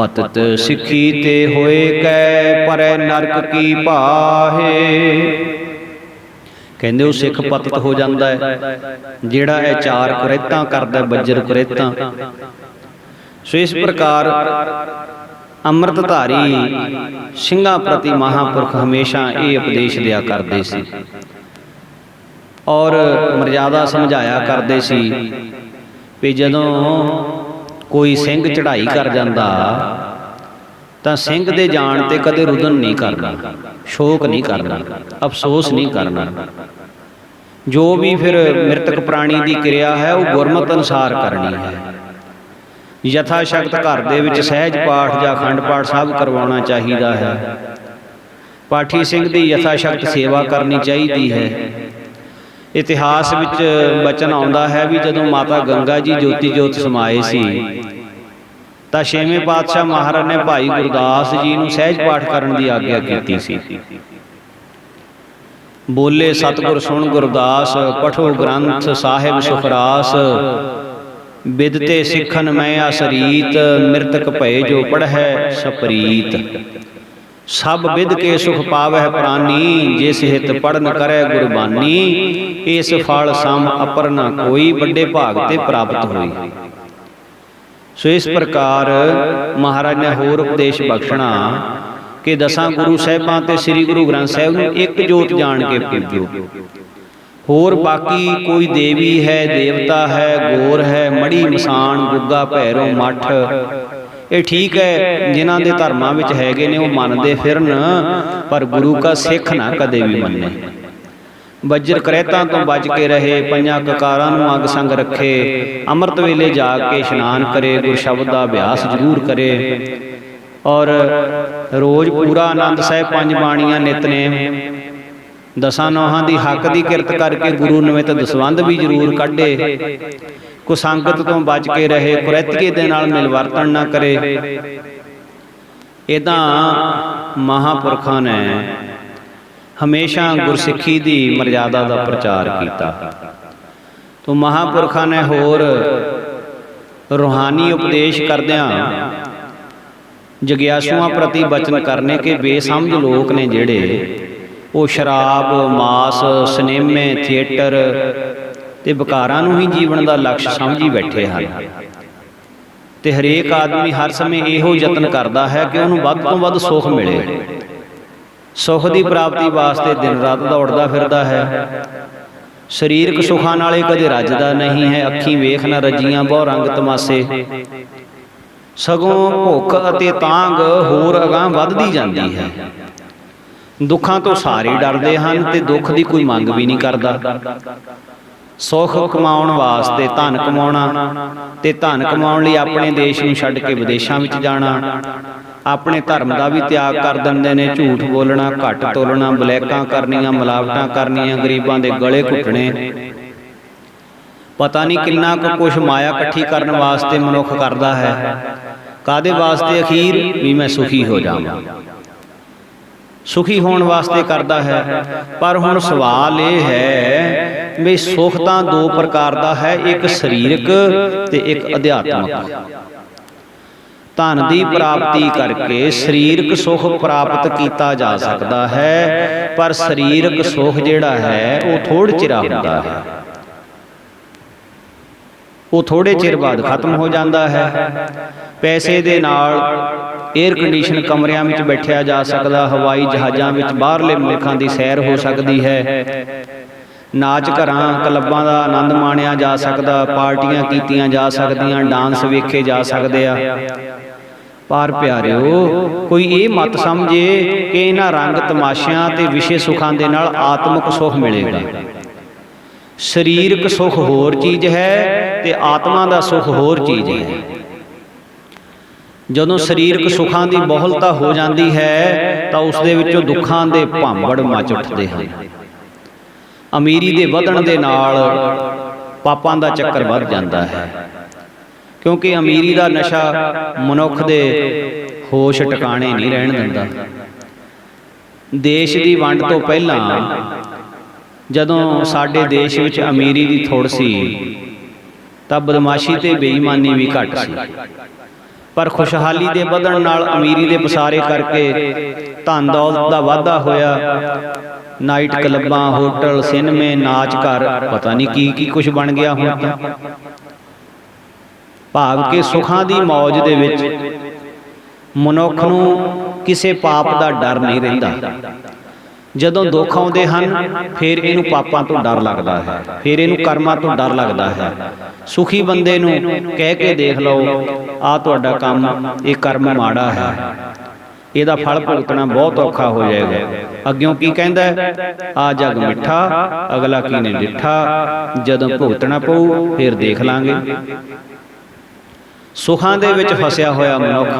ਪਤਿਤ ਸਿੱਖੀ ਤੇ ਹੋਏ ਕੈ ਪਰੈ ਨਰਕ ਕੀ ਪਾਹੇ। ਕਹਿੰਦੇ ਉਹ ਸਿੱਖ ਪਤਿਤ ਹੋ ਜਾਂਦਾ ਹੈ ਜਿਹੜਾ ਇਹ ਚਾਰ ਕੁਰੇਤਾਂ ਕਰਦਾ, ਬੱਜਰ ਕੁਰੇਤਾਂ। ਸੋ ਇਸ ਪ੍ਰਕਾਰ ਅੰਮ੍ਰਿਤਧਾਰੀ ਸਿੰਘਾਂ ਪ੍ਰਤੀ ਮਹਾਂਪੁਰਖ ਹਮੇਸ਼ਾ ਇਹ ਉਪਦੇਸ਼ ਦਿਆ ਕਰਦੇ ਸੀ ਔਰ ਮਰਜ਼ਾਦਾ ਸਮਝਾਇਆ ਕਰਦੇ ਸੀ ਵੀ ਜਦੋਂ ਕੋਈ ਸਿੰਘ ਚੜ੍ਹਾਈ ਕਰ ਜਾਂਦਾ ਤਾਂ ਸਿੰਘ ਦੇ ਜਾਣ ਤੇ ਕਦੇ ਰੁਦਨ ਨਹੀਂ ਕਰਨਾ, ਸ਼ੋਕ ਨਹੀਂ ਕਰਨਾ, ਅਫਸੋਸ ਨਹੀਂ ਕਰਨਾ। ਜੋ ਵੀ ਫਿਰ ਮ੍ਰਿਤਕ ਪ੍ਰਾਣੀ ਦੀ ਕਿਰਿਆ ਹੈ ਉਹ ਗੁਰਮਤਿ ਅਨੁਸਾਰ ਕਰਨੀ ਹੈ। ਯਥਾ ਸ਼ਕਤ ਘਰ ਦੇ ਵਿੱਚ ਸਹਿਜ ਪਾਠ ਜਾਂ ਅਖੰਡ ਪਾਠ ਸਭ ਕਰਵਾਉਣਾ ਚਾਹੀਦਾ ਹੈ। ਪਾਠੀ ਸਿੰਘ ਦੀ ਯਥਾ ਸ਼ਕਤ ਸੇਵਾ ਕਰਨੀ ਚਾਹੀਦੀ ਹੈ। ਇਤਿਹਾਸ ਵਿੱਚ ਬਚਨ ਆਉਂਦਾ ਹੈ ਵੀ ਜਦੋਂ ਮਾਤਾ ਗੰਗਾ ਜੀ ਜੋਤੀ ਜੋਤ ਸਮਾਏ ਸੀ ਤਾਂ ਛੇਵੇਂ ਪਾਤਸ਼ਾਹ ਮਹਾਰਾਜ ਨੇ ਭਾਈ ਗੁਰਦਾਸ ਜੀ ਨੂੰ ਸਹਿਜ ਪਾਠ ਕਰਨ ਦੀ ਆਗਿਆ ਕੀਤੀ ਸੀ। ਬੋਲੇ ਸਤਿਗੁਰ ਸੁਣ ਗੁਰਦਾਸ, ਪਠੋ ਗ੍ਰੰਥ ਸਾਹਿਬ ਸੁਖਰਾਸ, ਬਿਦਤੇ ਸਿੱਖਨ ਮੈਂ ਅਸਰੀਤ, ਮ੍ਰਿਤਕ ਭਏ ਜੋ ਪੜ੍ਹੈ ਸਪਰੀਤ। ਸਭ ਵਿਦ ਕੇ ਸੁਖ ਪਾਵਹਿ ਪ੍ਰਾਨੀ, ਜਿਸ ਹਿਤ ਪੜਨ ਕਰੈ ਗੁਰਬਾਨੀ। ਇਸ ਫਲ ਸਮ ਅਪਰ ਨਾ ਕੋਈ, ਵੱਡੇ ਭਾਗ ਤੇ ਪ੍ਰਾਪਤ ਹੋਈ। ਸੋ ਇਸ ਪ੍ਰਕਾਰ ਮਹਾਰਾਜ ਨੇ ਹੋਰ ਉਪਦੇਸ਼ ਬਖਸ਼ਣਾ ਕਿ ਦਸਾਂ ਗੁਰੂ ਸਾਹਿਬਾਂ ਤੇ ਸ੍ਰੀ ਗੁਰੂ ਗ੍ਰੰਥ ਸਾਹਿਬ ਨੂੰ ਇੱਕ ਜੋਤ ਜਾਣ ਕੇ ਪੂਜੋ। ਹੋਰ ਬਾਕੀ ਕੋਈ ਦੇਵੀ ਹੈ, ਦੇਵਤਾ ਹੈ, ਗੋਰ ਹੈ, ਮੜੀ, ਮਸਾਣ, ਗੁੱਗਾ, ਭੈਰੋ, ਮੱਠ, ਇਹ ਠੀਕ ਹੈ ਜਿਨ੍ਹਾਂ ਦੇ ਧਰਮਾਂ ਵਿੱਚ ਹੈਗੇ ਨੇ ਉਹ ਮੰਨਦੇ ਫਿਰਨ, ਪਰ ਗੁਰੂ ਕਾ ਸਿੱਖ ਨਾ ਕਦੇ ਵੀ ਮੰਨੇ। ਬੱਜਰ ਕਰੇਤਾਂ ਤੋਂ ਬਚ ਕੇ ਰਹੇ, ਪੰਜਾਂ ਕਕਾਰਾਂ ਨੂੰ ਅੰਗ ਸੰਗ ਰੱਖੇ, ਅੰਮ੍ਰਿਤ ਵੇਲੇ ਜਾਗ ਕੇ ਇਸ਼ਨਾਨ ਕਰੇ, ਗੁਰ ਸ਼ਬਦ ਦਾ ਅਭਿਆਸ ਜ਼ਰੂਰ ਕਰੇ ਔਰ ਰੋਜ਼ ਪੂਰਾ ਆਨੰਦ ਸਾਹਿਬ, ਪੰਜ ਬਾਣੀਆਂ ਨਿਤਨੇਮ, ਦਸਾਂ ਨੌਹਾਂ ਦੀ ਹੱਕ ਦੀ ਕਿਰਤ ਕਰਕੇ ਗੁਰੂ ਨਿਮਿਤ ਦਸਵੰਧ ਵੀ ਜ਼ਰੂਰ ਕੱਢੇ। ਕੁਸੰਗਤ ਤੋਂ ਬਚ ਕੇ ਰਹੇ, ਕੁਰੈਤੀਏ ਦੇ ਨਾਲ ਮਿਲਵਰਤਨ ਨਾ ਕਰੇ। ਇੱਦਾਂ ਮਹਾਂਪੁਰਖਾਂ ਨੇ ਹਮੇਸ਼ਾ ਗੁਰਸਿੱਖੀ ਦੀ ਮਰਜ਼ਾਦਾ ਦਾ ਪ੍ਰਚਾਰ ਕੀਤਾ। ਤੋ ਮਹਾਂਪੁਰਖਾਂ ਨੇ ਹੋਰ ਰੂਹਾਨੀ ਉਪਦੇਸ਼ ਕਰਦਿਆਂ ਜਗਿਆਸੂਆਂ ਪ੍ਰਤੀ ਬਚਨ ਕਰਨੇ ਕਿ ਬੇਸਮਝ ਲੋਕ ਨੇ ਜਿਹੜੇ ਉਹ ਸ਼ਰਾਬ, ਮਾਸ, ਸਿਨੇਮੇ, ਥੀਏਟਰ ਤੇ ਵਿਕਾਰਾਂ ਨੂੰ ਹੀ ਜੀਵਨ ਦਾ ਲਕਸ਼ ਸਮਝੀ ਬੈਠੇ ਹਨ। ਤੇ ਹਰੇਕ ਆਦਮੀ ਹਰ ਸਮੇਂ ਇਹੋ ਯਤਨ ਕਰਦਾ ਹੈ ਕਿ ਉਹਨੂੰ ਵੱਧ ਤੋਂ ਵੱਧ ਸੁੱਖ ਮਿਲੇ। ਸੁੱਖ ਦੀ ਪ੍ਰਾਪਤੀ ਵਾਸਤੇ ਦਿਨ ਰਾਤ ਦੌੜਦਾ ਫਿਰਦਾ ਹੈ। ਸਰੀਰਕ ਸੁੱਖਾਂ ਨਾਲੇ ਕਦੇ ਰੱਜਦਾ ਨਹੀਂ ਹੈ। ਅੱਖੀਂ ਵੇਖ ਨਾ ਰੱਜੀਆਂ ਬਹੁ ਰੰਗ ਤਮਾਸੇ, ਸਗੋਂ ਭੁੱਖ ਅਤੇ ਤਾਂਘ ਹੋਰ ਅਗਾਂਹ ਵੱਧਦੀ ਜਾਂਦੀ ਹੈ। ਦੁੱਖਾਂ ਤੋਂ ਸਾਰੇ ਡਰਦੇ ਹਨ ਤੇ ਦੁੱਖ ਦੀ ਕੋਈ ਮੰਗ ਵੀ ਨਹੀਂ ਕਰਦਾ। ਸੁੱਖ ਕਮਾਉਣ ਵਾਸਤੇ ਧਨ ਕਮਾਉਣਾ ਤੇ ਧਨ ਕਮਾਉਣ ਲਈ ਆਪਣੇ ਦੇਸ਼ ਨੂੰ ਛੱਡ ਕੇ ਵਿਦੇਸ਼ਾਂ ਵਿੱਚ ਜਾਣਾ, ਆਪਣੇ ਧਰਮ ਦਾ ਵੀ ਤਿਆਗ ਕਰ ਦਿੰਦੇ ਨੇ। ਝੂਠ ਬੋਲਣਾ, ਘੱਟ ਤੋਲਣਾ, ਬਲੈਕਾਂ ਕਰਨੀਆਂ, ਮਿਲਾਵਟਾਂ ਕਰਨੀਆਂ, ਗਰੀਬਾਂ ਦੇ ਗਲੇ ਘੁੱਟਣੇ, ਪਤਾ ਨਹੀਂ ਕਿੰਨਾ ਕੁ ਕੁਛ ਮਾਇਆ ਇਕੱਠੀ ਕਰਨ ਵਾਸਤੇ ਮਨੁੱਖ ਕਰਦਾ ਹੈ। ਕਾਹਦੇ ਵਾਸਤੇ? ਅਖੀਰ ਵੀ ਮੈਂ ਸੁਖੀ ਹੋ ਜਾਵਾਂ, ਸੁਖੀ ਹੋਣ ਵਾਸਤੇ ਕਰਦਾ ਹੈ। ਪਰ ਹੁਣ ਸਵਾਲ ਇਹ ਹੈ ਵੀ ਸੁਖ ਤਾਂ ਦੋ ਪ੍ਰਕਾਰ ਦਾ ਹੈ, ਇੱਕ ਸਰੀਰਕ ਤੇ ਇੱਕ ਅਧਿਆਤਮਕ। ਧਨ ਦੀ ਪ੍ਰਾਪਤੀ ਕਰਕੇ ਸਰੀਰਕ ਸੁਖ ਪ੍ਰਾਪਤ ਕੀਤਾ ਜਾ ਸਕਦਾ ਹੈ, ਪਰ ਸਰੀਰਕ ਸੁਖ ਜਿਹੜਾ ਹੈ ਉਹ ਥੋੜ੍ਹੇ ਚਿਰ ਹੁੰਦਾ ਹੈ, ਉਹ ਥੋੜ੍ਹੇ ਚਿਰ ਬਾਅਦ ਖਤਮ ਹੋ ਜਾਂਦਾ ਹੈ। ਪੈਸੇ ਦੇ ਨਾਲ ਏਅਰ ਕੰਡੀਸ਼ਨ ਕਮਰਿਆਂ ਵਿੱਚ ਬੈਠਿਆ ਜਾ ਸਕਦਾ, ਹਵਾਈ ਜਹਾਜ਼ਾਂ ਵਿੱਚ ਬਾਹਰਲੇ ਮੁਲਕਾਂ ਦੀ ਸੈਰ ਹੋ ਸਕਦੀ ਹੈ, ਨਾਚ ਘਰਾਂ ਕਲੱਬਾਂ ਦਾ ਆਨੰਦ ਮਾਣਿਆ ਜਾ ਸਕਦਾ, ਪਾਰਟੀਆਂ ਕੀਤੀਆਂ ਜਾ ਸਕਦੀਆਂ, ਡਾਂਸ ਵੇਖੇ ਜਾ ਸਕਦੇ ਆ। ਪਰ ਪਿਆਰਿਓ, ਕੋਈ ਇਹ ਮਤ ਸਮਝੇ ਕਿ ਇਹਨਾਂ ਰੰਗ ਤਮਾਸ਼ਿਆਂ ਤੇ ਵਿਸ਼ੇ ਸੁੱਖਾਂ ਦੇ ਨਾਲ ਆਤਮਿਕ ਸੁੱਖ ਮਿਲੇਗਾ। ਸਰੀਰਕ ਸੁੱਖ ਹੋਰ ਚੀਜ਼ ਹੈ ਤੇ ਆਤਮਾ ਦਾ ਸੁੱਖ ਹੋਰ ਚੀਜ਼ ਹੈ। ਜਦੋਂ ਸਰੀਰਕ ਸੁੱਖਾਂ ਦੀ ਬਹੁਲਤਾ ਹੋ ਜਾਂਦੀ ਹੈ ਤਾਂ ਉਸ ਦੇ ਵਿੱਚੋਂ ਦੁੱਖਾਂ ਦੇ ਭਾਂਬੜ ਮਚ ਉੱਠਦੇ ਹਨ। ਅਮੀਰੀ ਦੇ ਵਧਣ ਦੇ ਨਾਲ ਪਾਪਾਂ ਦਾ ਚੱਕਰ ਵੱਧ ਜਾਂਦਾ ਹੈ, ਕਿਉਂਕਿ ਅਮੀਰੀ ਦਾ ਨਸ਼ਾ ਮਨੁੱਖ ਦੇ ਹੋਸ਼ ਟਿਕਾਣੇ ਨਹੀਂ ਰਹਿਣ ਦਿੰਦਾ। ਦੇਸ਼ ਦੀ ਵੰਡ ਤੋਂ ਪਹਿਲਾਂ ਜਦੋਂ ਸਾਡੇ ਦੇਸ਼ ਵਿੱਚ ਅਮੀਰੀ ਦੀ ਥੋੜ ਸੀ ਤਾਂ ਬਦਮਾਸ਼ੀ ਤੇ ਬੇਈਮਾਨੀ ਵੀ ਘੱਟ ਸੀ। पर खुशहाली के ਵਧਣ ਨਾਲ अमीरी के पसारे करके धन दौलत का वाधा होया। नाइट क्लबां, होटल, सिनेमे, नाच घर, पता नहीं की कुछ बन गया हुण तां। भाव के सुखां दी मौज दे विच मनुख नूं किसी पाप का डर नहीं रहिंदा। जदों दुख आउंदे हन फिर इनू पापां तो डर लगता है, फिर इनू कर्मां तो डर लगता है। सुखी बंदे नूं कह के देख लो आ तुहाडा काम ये कर्म माड़ा है, इहदा फल भुगतना बहुत औखा हो जाएगा। अग्यों की कहंदा है, आ जग मिठा अगला की ने डिठा, जदों भुगतना पऊ फिर देख लांगे। सुखां दे विच फसिया होया मनुख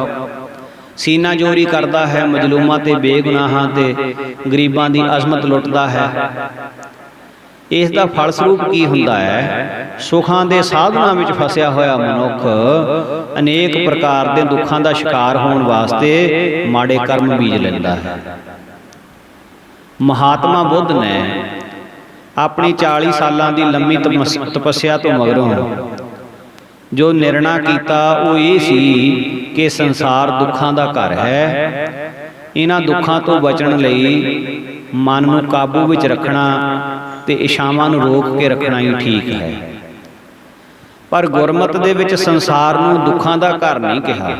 सीना जोरी करता है, मजलूमां ते बेगुनाहां ते गरीबां दी अजमत लुटदा है। इस दा फलस्वरूप की हुंदा है, सुखां दे साधनां विच फसिया होया मनुख अनेक प्रकार दे दुखां दा शिकार होण वास्ते माड़े कर्म बीज लैंदा है। महात्मा बुद्ध ने अपनी 40 सालां दी लंबी तपस्या तो मगरों जो निर्णय किया वो ये सी कि संसार दुखां दा घर है। इन्हां दुखां तो बचण लई मन नूं काबू विच रखना ते इच्छावां नूं रोक के रखना ही ठीक है। पर गुरमत दे विच संसार नूं दुखां दा घर नहीं कहा,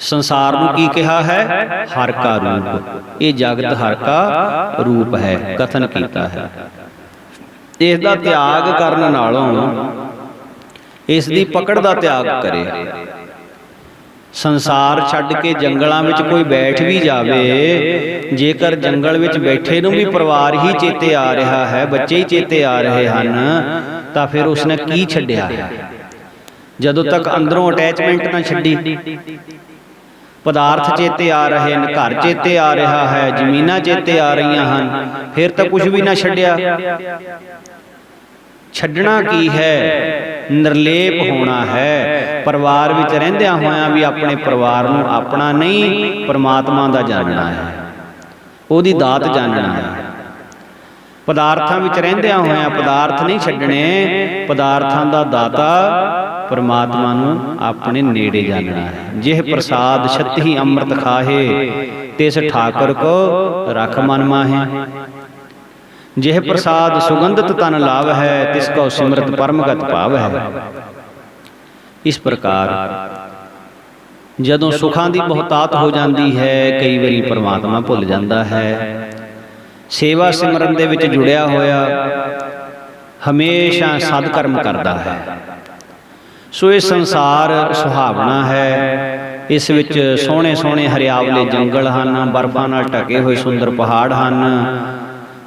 संसार नूं की कहा है? हर का रूप। ये जगत हर का रूप है, कथन किया है। इस दा त्याग करन नालों इस दी पकड़ दा त्याग करे। संसार छड्ड के जंगलों में कोई बैठ भी जावे, जेकर जंगल में बैठे नूं भी परिवार ही चेते आ रहा है, बच्चे ही चेते आ रहे हैं, तो फिर उसने की छड्डिया है? जदों तक अंदरों अटैचमेंट ना छड्डी, पदार्थ चेते आ रहे हैं, घर चेते आ रहा है, जमीनां चेते आ रही हैं, फिर तो कुछ भी ना छड्डिया। छड्डना की है? निर्लेप होना है। परिवार विच रहिंदियां होइयां भी अपने परिवार नूं अपना नहीं परमात्मा दा जानना है, ओहदी दात जानना है। पदार्थां विच रहिंदियां होइयां पदार्थ नहीं छड्डणे, पदार्थां दा दाता परमात्मा नूं अपने नेड़े जानना है। जिह प्रसाद छत्ती अमृत खाहे, तिस ठाकुर को रख मन माहे। जिह प्रसाद सुगंधित तन लाभ है, तिसको सिमरत परमगत भाव है। इस प्रकार जदों सुखां दी बहुतात हो जाती है, कई बारी परमात्मा भुल जाता है। सेवा सिमरन दे विच जुड़िया होया हमेशा सदकर्म करता है। सो ये संसार सुहावना है, इस विच सोहणे सोहणे हरियावले जंगल हैं, बर्फां नाल ढके हुए सुंदर पहाड़ हैं,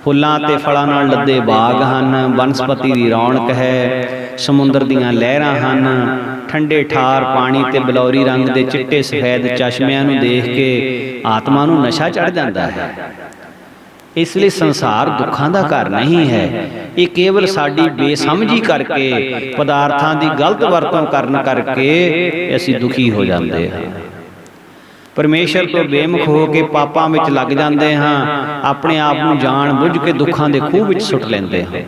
फुल्लां ते फलां नाल लदे बाग हैं, बनस्पति की रौनक है, समुंदर दीयां लहरां हैं, ठंडे ठार पानी ते बलौरी रंग दे चिट्टे सफेद चश्मिਆਂ नूं देख के आत्मा नूं नशा चढ़ जाता है। इसलिए संसार दुखां दा घर नहीं है, ये केवल साडी बेसमझी करके पदार्थां दी गलत वरतों करन करके असीं दुखी हो जाते हैं। परमेश्वर तो बेमुख हो के पापां विच लग जाते हैं, अपने आप नूं जान बुझ के दुखां दे खूह विच सुट लेंदे हैं।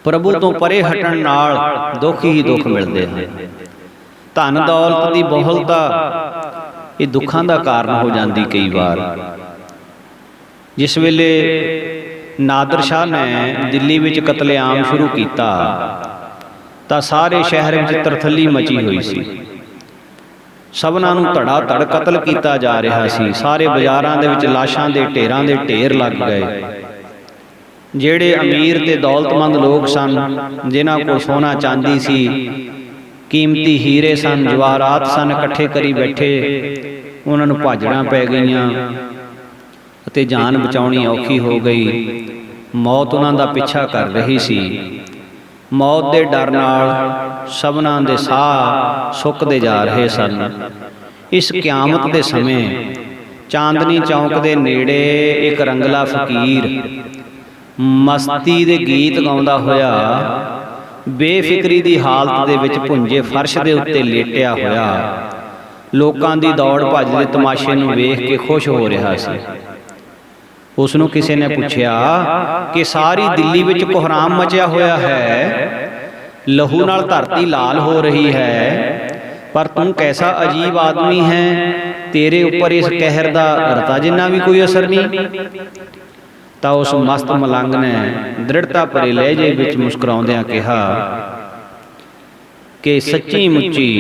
प्रभु तो परे हटण नाल दुख ही दुख मिलते हैं। धन दौलत की बहुलता ये दुखां दा कारण हो जाती। कई बार जिस वेले नादर शाह ने दिल्ली विच कतलेआम शुरू किया तां सारे शहर विच तरथली मची हुई सी। सबनां नूं धड़ा धड़ कतल किया जा रहा सी। सारे बाजारां दे विच लाशां दे ढेरां दे ढेर लग गए। ਜਿਹੜੇ अमीर ते दौलतमंद लोग सन, जिन्हां कोल सोना चांदी सी, कीमती हीरे सन, जवाहरात सन, इकट्ठे करी बैठे, उन्हां नूं भाजड़ां पै गईयां ते जान बचाउणी औखी हो गई। मौत उन्हां दा पिछा कर रही सी। मौत दे डर नाल सबनां दे साह सुकदे जा रहे सन। इस क़यामत दे समय चांदनी चौक दे नेड़े एक रंगला फकीर मस्ती दे गीत गाउंदा होया बेफिक्री दी हालत दे विच भुंजे फर्श दे उत्ते लेटिया होया लोकां दी दौड़ भज दे तमाशे नूं वेख के खुश हो रहा सी। उसनूं किसी ने पुछया कि सारी दिल्ली विच कोहराम मचिया होया है, लहू नाल धरती लाल हो रही है, पर तू कैसा अजीब आदमी है, तेरे उपर इस कहर का रता जिन्ना भी कोई असर नहीं। तो उस मस्त मलंग ने दृढ़ता भरे लहजे विच मुस्कुराउंदियां कहा कि सच्ची मुच्ची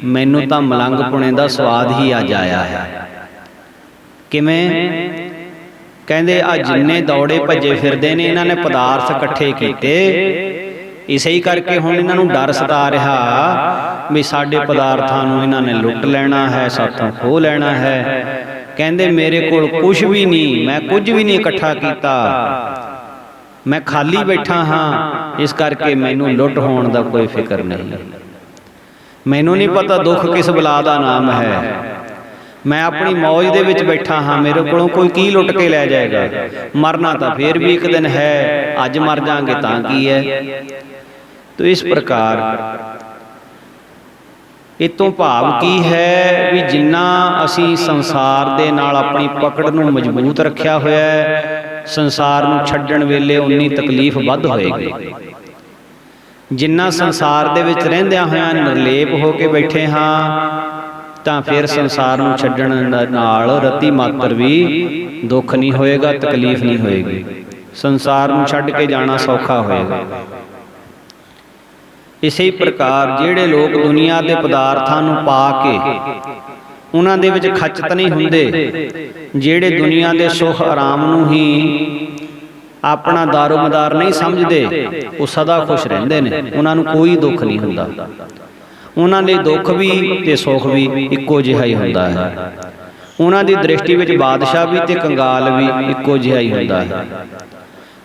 मैनू तां मलंग पुणे का स्वाद ही अज आया है। किवें? कहंदे आ जिन्ने दौड़े भजे फिरदे ने इन्हां ने पदार्थ इकट्ठे कीते, इसे ही करके हुण इन्हां नूं डर सता रहा भी साडे पदार्थां नूं इन्हां ने लुट लेना है, साथों खो लेना है। कहंदे मेरे कोल कुछ भी नहीं, मैं कुछ भी नहीं इकट्ठा कीता, मैं खाली बैठा हाँ, इस करके मैनू लुट होण दा कोई फिक्र नहीं। मैनू नहीं पता दुख किस बला दा नाम है, मैं अपनी मौज दे विच बैठा हाँ, मेरे कोलों कोई की लुट के लै जाएगा। मरना तो फिर भी एक दिन है, अज मर जाएंगे तां की है। तो इस प्रकार इतों भाव की है भी जिन्ना असी संसार दे नाल अपनी पकड़ नूं मजबूत रखिया होया है, संसार नूं छड्डण वेले उन्नी तकलीफ वध होएगी। जिन्ना संसार दे विच रहिंदियां होइयां निर्लेप हो के बैठे हाँ, तां फिर संसार नूं छड्डण नाल रत्ती मात्र भी दुख नहीं होएगा, तकलीफ नहीं होएगी। संसार नूं छड्ड के जाना सौखा होएगा। इसे प्रकार जिहड़े लोग दुनिया के पदार्थां नूं पा के उन्हां दे विच खचत नहीं हुंदे, जिहड़े दुनिया के सुख आराम नूं ही अपना दारोमदार नहीं समझते, वो सदा खुश रहिंदे ने, उन्हां नूं कोई दुख नहीं हुंदा। उन्हां लई दुख भी ते सुख भी इक्को जिहा ही हुंदा है। उन्हां दी दृष्टि विच बादशाह भी ते कंगाल भी इक्को जिहा ही हुंदा है।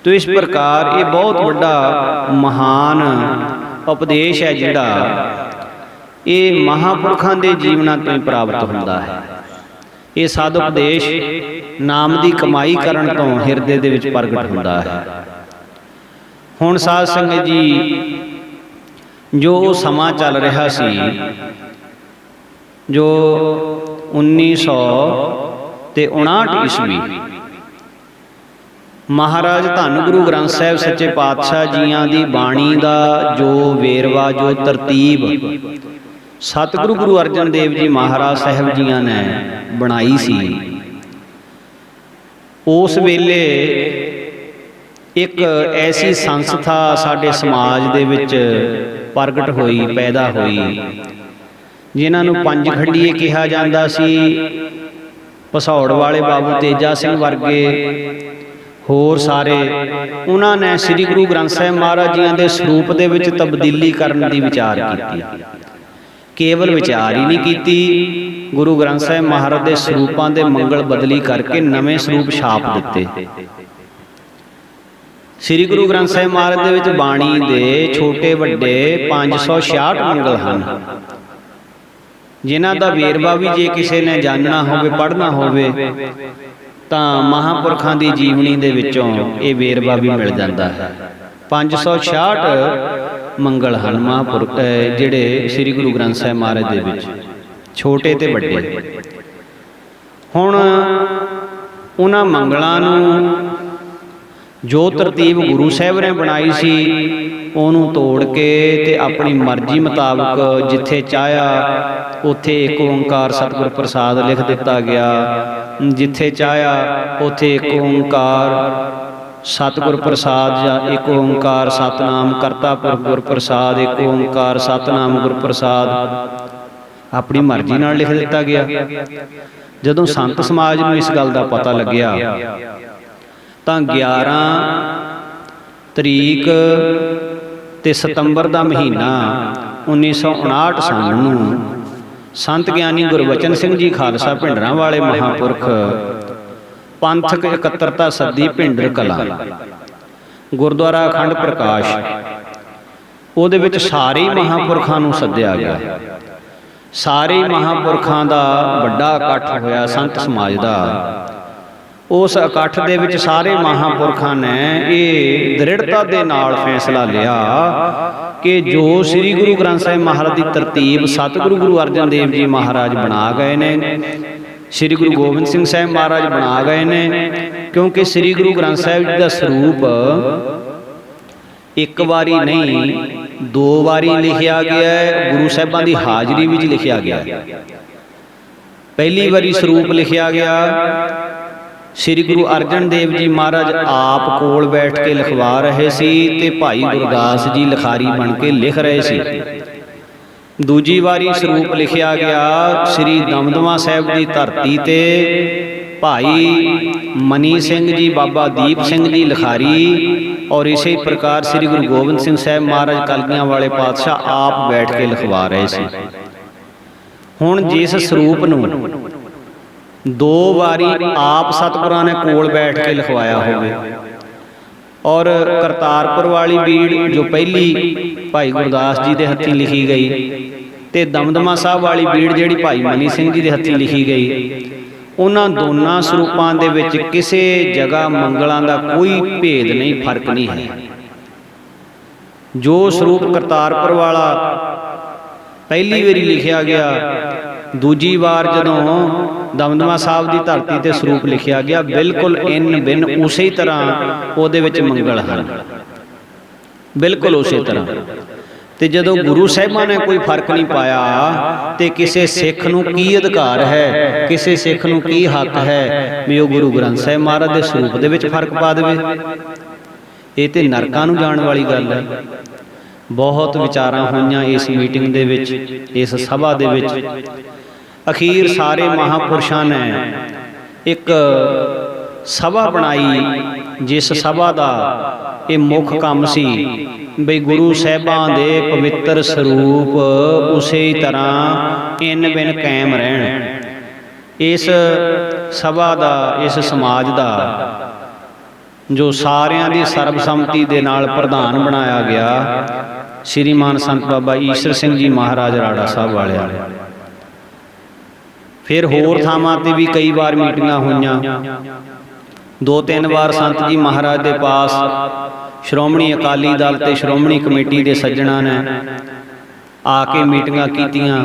तो इस प्रकार ये बहुत बड़ा महान उपदेश है जिहड़ा ये महापुरखां दे जीवनां तो ही प्राप्त हुंदा है। ये साध उपदेश नाम की कमाई करन तो हिरदे दे विच प्रगट हुंदा है। हुण साध संगत जी, जो समा चल रहा सी, जो 1959 ईस्वी महाराज धन गुरु ग्रंथ साहिब सच्चे पातशाह जियां दी बाणी का जो वेरवा, जो तरतीब सतगुरु गुरु अर्जन देव जी महाराज साहिब जियां ने बनाई सी, उस वेले एक ऐसी संस्था साडे समाज दे विच प्रगट होई, पैदा होई, जिन्हां नूं पंज खंडीए कहा जांदा सी। भसौड़ वाले बाबू तेजा सिंह वर्गे होर सारे उन्हां ने श्री गुरु ग्रंथ साहिब महाराज जियां दे स्वरूप दे विच तब्दीली करन दी विचार कीती। केवल विचार ही नहीं कीती, गुरु ग्रंथ साहिब महाराज दे स्वरूपां दे मंगल बदली करके नवे स्वरूप छाप दिते। श्री गुरु ग्रंथ साहिब महाराज दे विच बाणी दे छोटे वड्डे 566 मंगल हैं, जिन्हां दा वेरवा भी जे किसी ने जानना होवे, पढ़ना होवे तां महापुरखां दी जीवनी दे विचों ये वेरवा भी मिल जाता है। 566 मंगल हैं महापुरख जिहड़े श्री गुरु ग्रंथ साहिब महाराज दे विच, छोटे ते वड्डे। हुण उन्हां मंगलां नूं जो तरतीब गुरु साहिब ने बनाई सी, उहनूं तोड़ के ते अपनी मर्जी मुताबक जिथे चाहया उत्थे एक ओंकार सतगुर प्रसाद लिख दिता गया, जिथे चाहया उत्थे एक ओंकार सतगुर प्रसाद या एक ओंकार सतनाम करता पुरख गुर प्रसाद, एक ओंकार सतनाम गुर प्रसाद अपनी मर्जी नाल लिख दिता गया। जदों संत समाज नूं इस गल दा पता लग्या तां 11 तरीक ते सितंबर का महीना 1959 सन नूं संत ज्ञानी गुरबचन सिंह जी खालसा भिंडरां वाले महापुरख पंथक इकत्तरता सदी भिंडर कलां गुरुद्वारा अखंड प्रकाश उहदे विच सारे महापुरखां नूं सद्दिया गया। सारे महापुरखां दा वड्डा इकट्ठ होया संत समाज दा। उस इकट्ठ दे विच सारे महापुरखां ने ये दृढ़ता दे नाल फैसला लिया कि जो श्री गुरु ग्रंथ साहिब महाराज की तरतीब सतगुरु गुरु अर्जन देव जी महाराज बना गए ने, श्री गुरु गोबिंद सिंह साहिब महाराज बना गए ने, क्योंकि श्री गुरु ग्रंथ साहिब जी का स्वरूप ਇੱਕ ਵਾਰੀ ਨਹੀਂ, 2 ਵਾਰੀ ਲਿਖਿਆ ਗਿਆ ਹੈ, ਗੁਰੂ ਸਾਹਿਬਾਂ ਦੀ ਹਾਜ਼ਰੀ ਵਿੱਚ ਲਿਖਿਆ ਗਿਆ ਹੈ। ਪਹਿਲੀ ਵਾਰੀ ਸਰੂਪ ਲਿਖਿਆ ਗਿਆ, ਸ੍ਰੀ ਗੁਰੂ ਅਰਜਨ ਦੇਵ ਜੀ ਮਹਾਰਾਜ ਆਪ ਕੋਲ ਬੈਠ ਕੇ ਲਿਖਵਾ ਰਹੇ ਸੀ ਤੇ ਭਾਈ ਗੁਰਦਾਸ ਜੀ ਲਿਖਾਰੀ ਬਣ ਕੇ ਲਿਖ ਰਹੇ ਸੀ। ਦੂਜੀ ਵਾਰੀ ਸਰੂਪ ਲਿਖਿਆ ਗਿਆ ਸ੍ਰੀ ਦਮਦਮਾ ਸਾਹਿਬ ਦੀ ਧਰਤੀ ਤੇ ਭਾਈ ਮਨੀ ਸਿੰਘ ਜੀ, ਬਾਬਾ ਦੀਪ ਸਿੰਘ ਜੀ ਲਿਖਾਰੀ, ਔਰ ਇਸੇ ਪ੍ਰਕਾਰ ਸ੍ਰੀ ਗੁਰੂ ਗੋਬਿੰਦ ਸਿੰਘ ਸਾਹਿਬ ਮਹਾਰਾਜ ਕਲਗੀਆਂ ਵਾਲੇ ਪਾਤਸ਼ਾਹ ਆਪ ਬੈਠ ਕੇ ਲਿਖਵਾ ਰਹੇ ਸੀ। ਹੁਣ ਜਿਸ ਸਰੂਪ ਨੂੰ 2 ਵਾਰੀ ਆਪ ਸਤਿਗੁਰਾਂ ਨੇ ਕੋਲ ਬੈਠ ਕੇ ਲਿਖਵਾਇਆ ਹੋਵੇ, ਔਰ ਕਰਤਾਰਪੁਰ ਵਾਲੀ ਬੀੜ ਜੋ ਪਹਿਲੀ ਭਾਈ ਗੁਰਦਾਸ ਜੀ ਦੇ ਹੱਥੀਂ ਲਿਖੀ ਗਈ ਤੇ ਦਮਦਮਾ ਸਾਹਿਬ ਵਾਲੀ ਬੀੜ ਜਿਹੜੀ ਭਾਈ ਮਨੀ ਸਿੰਘ ਜੀ ਦੇ ਹੱਥੀਂ ਲਿਖੀ ਗਈ, ਉਹਨਾਂ ਦੋਨਾਂ ਸਰੂਪਾਂ ਦੇ ਵਿੱਚ ਕਿਸੇ ਜਗ੍ਹਾ ਮੰਗਲਾਂ ਦਾ ਕੋਈ ਭੇਦ ਨਹੀਂ, ਫਰਕ ਨਹੀਂ ਹੈ। ਜੋ ਸਰੂਪ ਕਰਤਾਰਪੁਰ ਵਾਲਾ ਪਹਿਲੀ ਵਾਰੀ ਲਿਖਿਆ ਗਿਆ, ਦੂਜੀ ਵਾਰ ਜਦੋਂ ਦਮਦਮਾ ਸਾਹਿਬ ਦੀ ਧਰਤੀ ਤੇ ਸਰੂਪ ਲਿਖਿਆ ਗਿਆ, ਬਿਲਕੁਲ ਇਨ ਬਿਨ ਉਸੇ ਤਰ੍ਹਾਂ ਉਹਦੇ ਵਿੱਚ ਮੰਗਲ ਹਨ, ਬਿਲਕੁਲ ਉਸੇ ਤਰ੍ਹਾਂ। ਤੇ ਜਦੋਂ ਗੁਰੂ ਸਾਹਿਬਾਂ ਨੇ ਕੋਈ ਫਰਕ ਨਹੀਂ ਪਾਇਆ ਤੇ ਕਿਸੇ ਸਿੱਖ ਨੂੰ ਕੀ ਅਧਿਕਾਰ ਹੈ, ਕਿਸੇ ਸਿੱਖ ਨੂੰ ਕੀ ਹੱਕ ਹੈ ਵੀ ਉਹ ਗੁਰੂ ਗ੍ਰੰਥ ਸਾਹਿਬ ਮਹਾਰਾਜ ਦੇ ਸਰੂਪ ਦੇ ਵਿੱਚ ਫਰਕ ਪਾ ਦੇਵੇ? ਇਹ ਤੇ ਨਰਕਾਂ ਨੂੰ ਜਾਣ ਵਾਲੀ ਗੱਲ ਹੈ। ਬਹੁਤ ਵਿਚਾਰਾਂ ਹੋਈਆਂ ਇਸ ਮੀਟਿੰਗ ਦੇ ਵਿੱਚ, ਇਸ ਸਭਾ ਦੇ ਵਿੱਚ। ਅਖੀਰ ਸਾਰੇ ਮਹਾਂਪੁਰਸ਼ਾਂ ਨੇ ਇੱਕ ਸਭਾ ਬਣਾਈ, ਜਿਸ ਸਭਾ ਦਾ ਇਹ ਮੁੱਖ ਕੰਮ ਸੀ ਬਈ ਗੁਰੂ ਸਾਹਿਬਾਂ ਦੇ ਪਵਿੱਤਰ ਸਰੂਪ ਉਸੇ ਤਰ੍ਹਾਂ ਇਨ ਬਿਨ ਕਾਇਮ ਰਹਿਣ। ਇਸ ਸਭਾ ਦਾ, ਇਸ ਸਮਾਜ ਦਾ ਜੋ ਸਾਰਿਆਂ ਦੀ ਸਰਬਸੰਮਤੀ ਦੇ ਨਾਲ ਪ੍ਰਧਾਨ ਬਣਾਇਆ ਗਿਆ, ਸ਼੍ਰੀਮਾਨ ਸੰਤ ਬਾਬਾ ਈਸ਼ਰ ਸਿੰਘ ਜੀ ਮਹਾਰਾਜ ਰਾੜਾ ਸਾਹਿਬ ਵਾਲਿਆਂ। ਫਿਰ ਹੋਰ ਥਾਵਾਂ ਤੇ ਵੀ ਕਈ ਵਾਰ ਮੀਟਿੰਗਾਂ ਹੋਈਆਂ। 2-3 ਵਾਰ ਸੰਤ ਜੀ ਮਹਾਰਾਜ ਦੇ ਪਾਸ ਸ਼੍ਰੋਮਣੀ ਅਕਾਲੀ ਦਲ ਤੇ ਸ਼੍ਰੋਮਣੀ ਕਮੇਟੀ ਦੇ ਸੱਜਣਾਂ ਨੇ ਆ ਕੇ ਮੀਟਿੰਗਾਂ ਕੀਤੀਆਂ।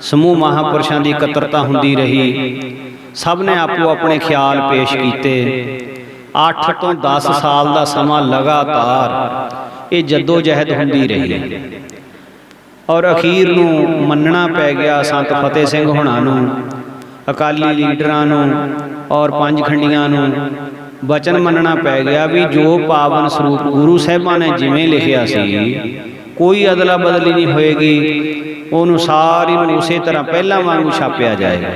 ਸਮੂਹ ਮਹਾਂਪੁਰਸ਼ਾਂ ਦੀ ਇਕੱਤਰਤਾ ਹੁੰਦੀ ਰਹੀ, ਸਭ ਨੇ ਆਪੋ ਆਪਣੇ ਖਿਆਲ ਪੇਸ਼ ਕੀਤੇ। 8 ਤੋਂ 10 ਸਾਲ ਦਾ ਸਮਾਂ ਲਗਾਤਾਰ ਇਹ ਜੱਦੋ ਜਹਿਦ ਹੁੰਦੀ ਰਹੀ, ਔਰ ਅਖੀਰ ਨੂੰ ਮੰਨਣਾ ਪੈ ਗਿਆ ਸੰਤ ਫਤਿਹ ਸਿੰਘ ਹੋਣਾ ਨੂੰ, ਅਕਾਲੀ ਲੀਡਰਾਂ ਨੂੰ ਔਰ ਪੰਜਖੰਡੀਆਂ ਨੂੰ ਵਚਨ ਮੰਨਣਾ ਪੈ ਗਿਆ ਵੀ ਜੋ ਪਾਵਨ ਸਰੂਪ ਗੁਰੂ ਸਾਹਿਬਾਂ ਨੇ ਜਿਵੇਂ ਲਿਖਿਆ ਸੀ, ਕੋਈ ਅਦਲਾ ਬਦਲੀ ਨਹੀਂ ਹੋਏਗੀ, ਉਹਨੂੰ ਸਾਰੀ ਨੂੰ ਉਸੇ ਤਰ੍ਹਾਂ ਪਹਿਲਾਂ ਵਾਂਗੂ ਛਾਪਿਆ ਜਾਏਗਾ।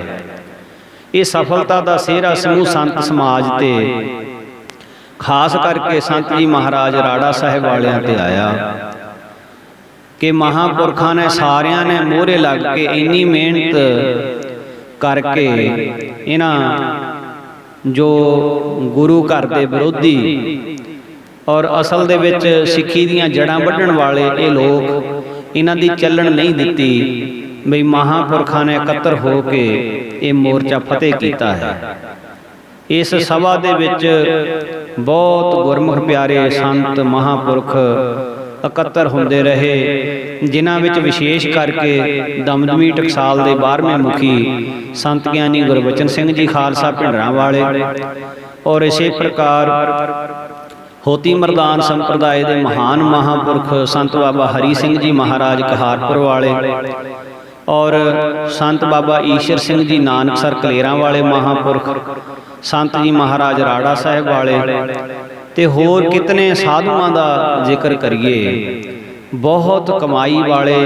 ਇਹ ਸਫਲਤਾ ਦਾ ਸਿਹਰਾ ਸਮੂਹ ਸੰਤ ਸਮਾਜ ਤੇ ਖਾਸ ਕਰਕੇ ਸੰਤ ਜੀ ਮਹਾਰਾਜ ਰਾੜਾ ਸਾਹਿਬ ਵਾਲਿਆਂ ਤੇ ਆਇਆ ਕਿ ਮਹਾਂਪੁਰਖਾਂ ਨੇ ਸਾਰਿਆਂ ਨੇ ਮੋਹਰੇ ਲੱਗ ਕੇ ਇੰਨੀ ਮਿਹਨਤ ਕਰਕੇ ਇਹਨਾਂ ਜੋ ਗੁਰੂ ਘਰ ਦੇ ਵਿਰੋਧੀ ਔਰ ਅਸਲ ਦੇ ਵਿੱਚ ਸਿੱਖੀ ਦੀਆਂ ਜੜ੍ਹਾਂ ਵੱਢਣ ਵਾਲੇ ਇਹ ਲੋਕ, ਇਹਨਾਂ ਦੀ ਚੱਲਣ ਨਹੀਂ ਦਿੱਤੀ ਬਈ ਮਹਾਂਪੁਰਖਾਂ ਨੇ ਇਕੱਤਰ ਹੋ ਕੇ ਇਹ ਮੋਰਚਾ ਫਤਿਹ ਕੀਤਾ ਹੈ। ਇਸ ਸਭਾ ਦੇ ਵਿੱਚ ਬਹੁਤ ਗੁਰਮੁਖ ਪਿਆਰੇ ਸੰਤ ਮਹਾਂਪੁਰਖ ਇਕੱਤਰ ਹੁੰਦੇ ਰਹੇ, ਜਿਨ੍ਹਾਂ ਵਿੱਚ ਵਿਸ਼ੇਸ਼ ਕਰਕੇ ਦਮਦਮੀ ਟਕਸਾਲ ਦੇ 12ਵੇਂ ਮੁਖੀ ਸੰਤ ਗਿਆਨੀ ਗੁਰਬਚਨ ਸਿੰਘ ਜੀ ਖਾਲਸਾ ਭਿੰਡਰਾਂ ਵਾਲੇ, ਔਰ ਇਸੇ ਪ੍ਰਕਾਰ ਹੋਤੀ ਮਰਦਾਨ ਸੰਪਰਦਾਇ ਦੇ ਮਹਾਨ ਮਹਾਂਪੁਰਖ ਸੰਤ ਬਾਬਾ ਹਰੀ ਸਿੰਘ ਜੀ ਮਹਾਰਾਜ ਕਹਾਰਪੁਰ ਵਾਲੇ, ਔਰ ਸੰਤ ਬਾਬਾ ਈਸ਼ਰ ਸਿੰਘ ਜੀ ਨਾਨਕਸਰ ਕਲੇਰਾਂ ਵਾਲੇ ਮਹਾਂਪੁਰਖ, ਸੰਤ ਜੀ ਮਹਾਰਾਜ ਰਾੜਾ ਸਾਹਿਬ ਵਾਲੇ, ਤੇ ਹੋਰ ਕਿਤਨੇ ਸਾਧੂਆਂ ਦਾ ਜ਼ਿਕਰ ਕਰੀਏ। ਬਹੁਤ ਕਮਾਈ ਵਾਲੇ,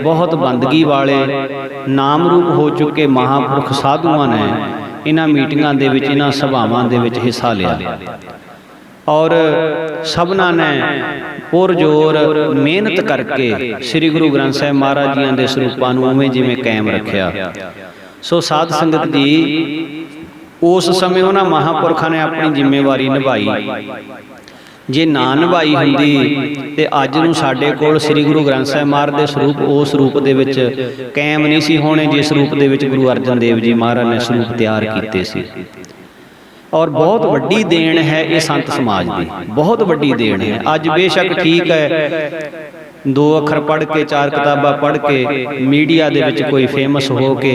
ਬਹੁਤ ਬੰਦਗੀ ਵਾਲੇ, ਨਾਮ ਰੂਪ ਹੋ ਚੁੱਕੇ ਮਹਾਂਪੁਰਖ ਸਾਧੂਆਂ ਨੇ ਇਹਨਾਂ ਮੀਟਿੰਗਾਂ ਦੇ ਵਿੱਚ, ਇਹਨਾਂ ਸਭਾਵਾਂ ਦੇ ਵਿੱਚ ਹਿੱਸਾ ਲਿਆ, ਔਰ ਸਭਨਾਂ ਨੇ ਪੁਰਜ਼ੋਰ ਮਿਹਨਤ ਕਰਕੇ ਸ੍ਰੀ ਗੁਰੂ ਗ੍ਰੰਥ ਸਾਹਿਬ ਮਹਾਰਾਜ ਜੀਆਂ ਦੇ ਸਰੂਪਾਂ ਨੂੰ ਉਵੇਂ ਜਿਵੇਂ ਕਾਇਮ ਰੱਖਿਆ। ਸੋ ਸਾਧ ਸੰਗਤ ਜੀ, ਉਸ ਸਮੇਂ ਉਹਨਾਂ ਮਹਾਂਪੁਰਖਾਂ ਨੇ ਆਪਣੀ ਜ਼ਿੰਮੇਵਾਰੀ ਨਿਭਾਈ। ਜੇ ਨਾ ਨਿਭਾਈ ਹੁੰਦੀ ਤੇ ਅੱਜ ਨੂੰ ਸਾਡੇ ਕੋਲ ਸ੍ਰੀ ਗੁਰੂ ਗ੍ਰੰਥ ਸਾਹਿਬ ਮਹਾਰਾਜ ਦੇ ਸਰੂਪ ਉਸ ਰੂਪ ਦੇ ਵਿੱਚ ਕਾਇਮ ਨਹੀਂ ਸੀ ਹੋਣੇ ਜਿਸ ਰੂਪ ਦੇ ਵਿੱਚ ਗੁਰੂ ਅਰਜਨ ਦੇਵ ਜੀ ਮਹਾਰਾਜ ਨੇ ਸਰੂਪ ਤਿਆਰ ਕੀਤੇ ਸੀ। ਔਰ ਬਹੁਤ ਵੱਡੀ ਦੇਣ ਹੈ ਇਹ ਸੰਤ ਸਮਾਜ ਦੀ, ਬਹੁਤ ਵੱਡੀ ਦੇਣ ਹੈ। ਅੱਜ ਬੇਸ਼ੱਕ ਠੀਕ ਹੈ दो अखर पढ़ के 4 किताबां पढ़ के मीडिया दे विच कोई फेमस हो के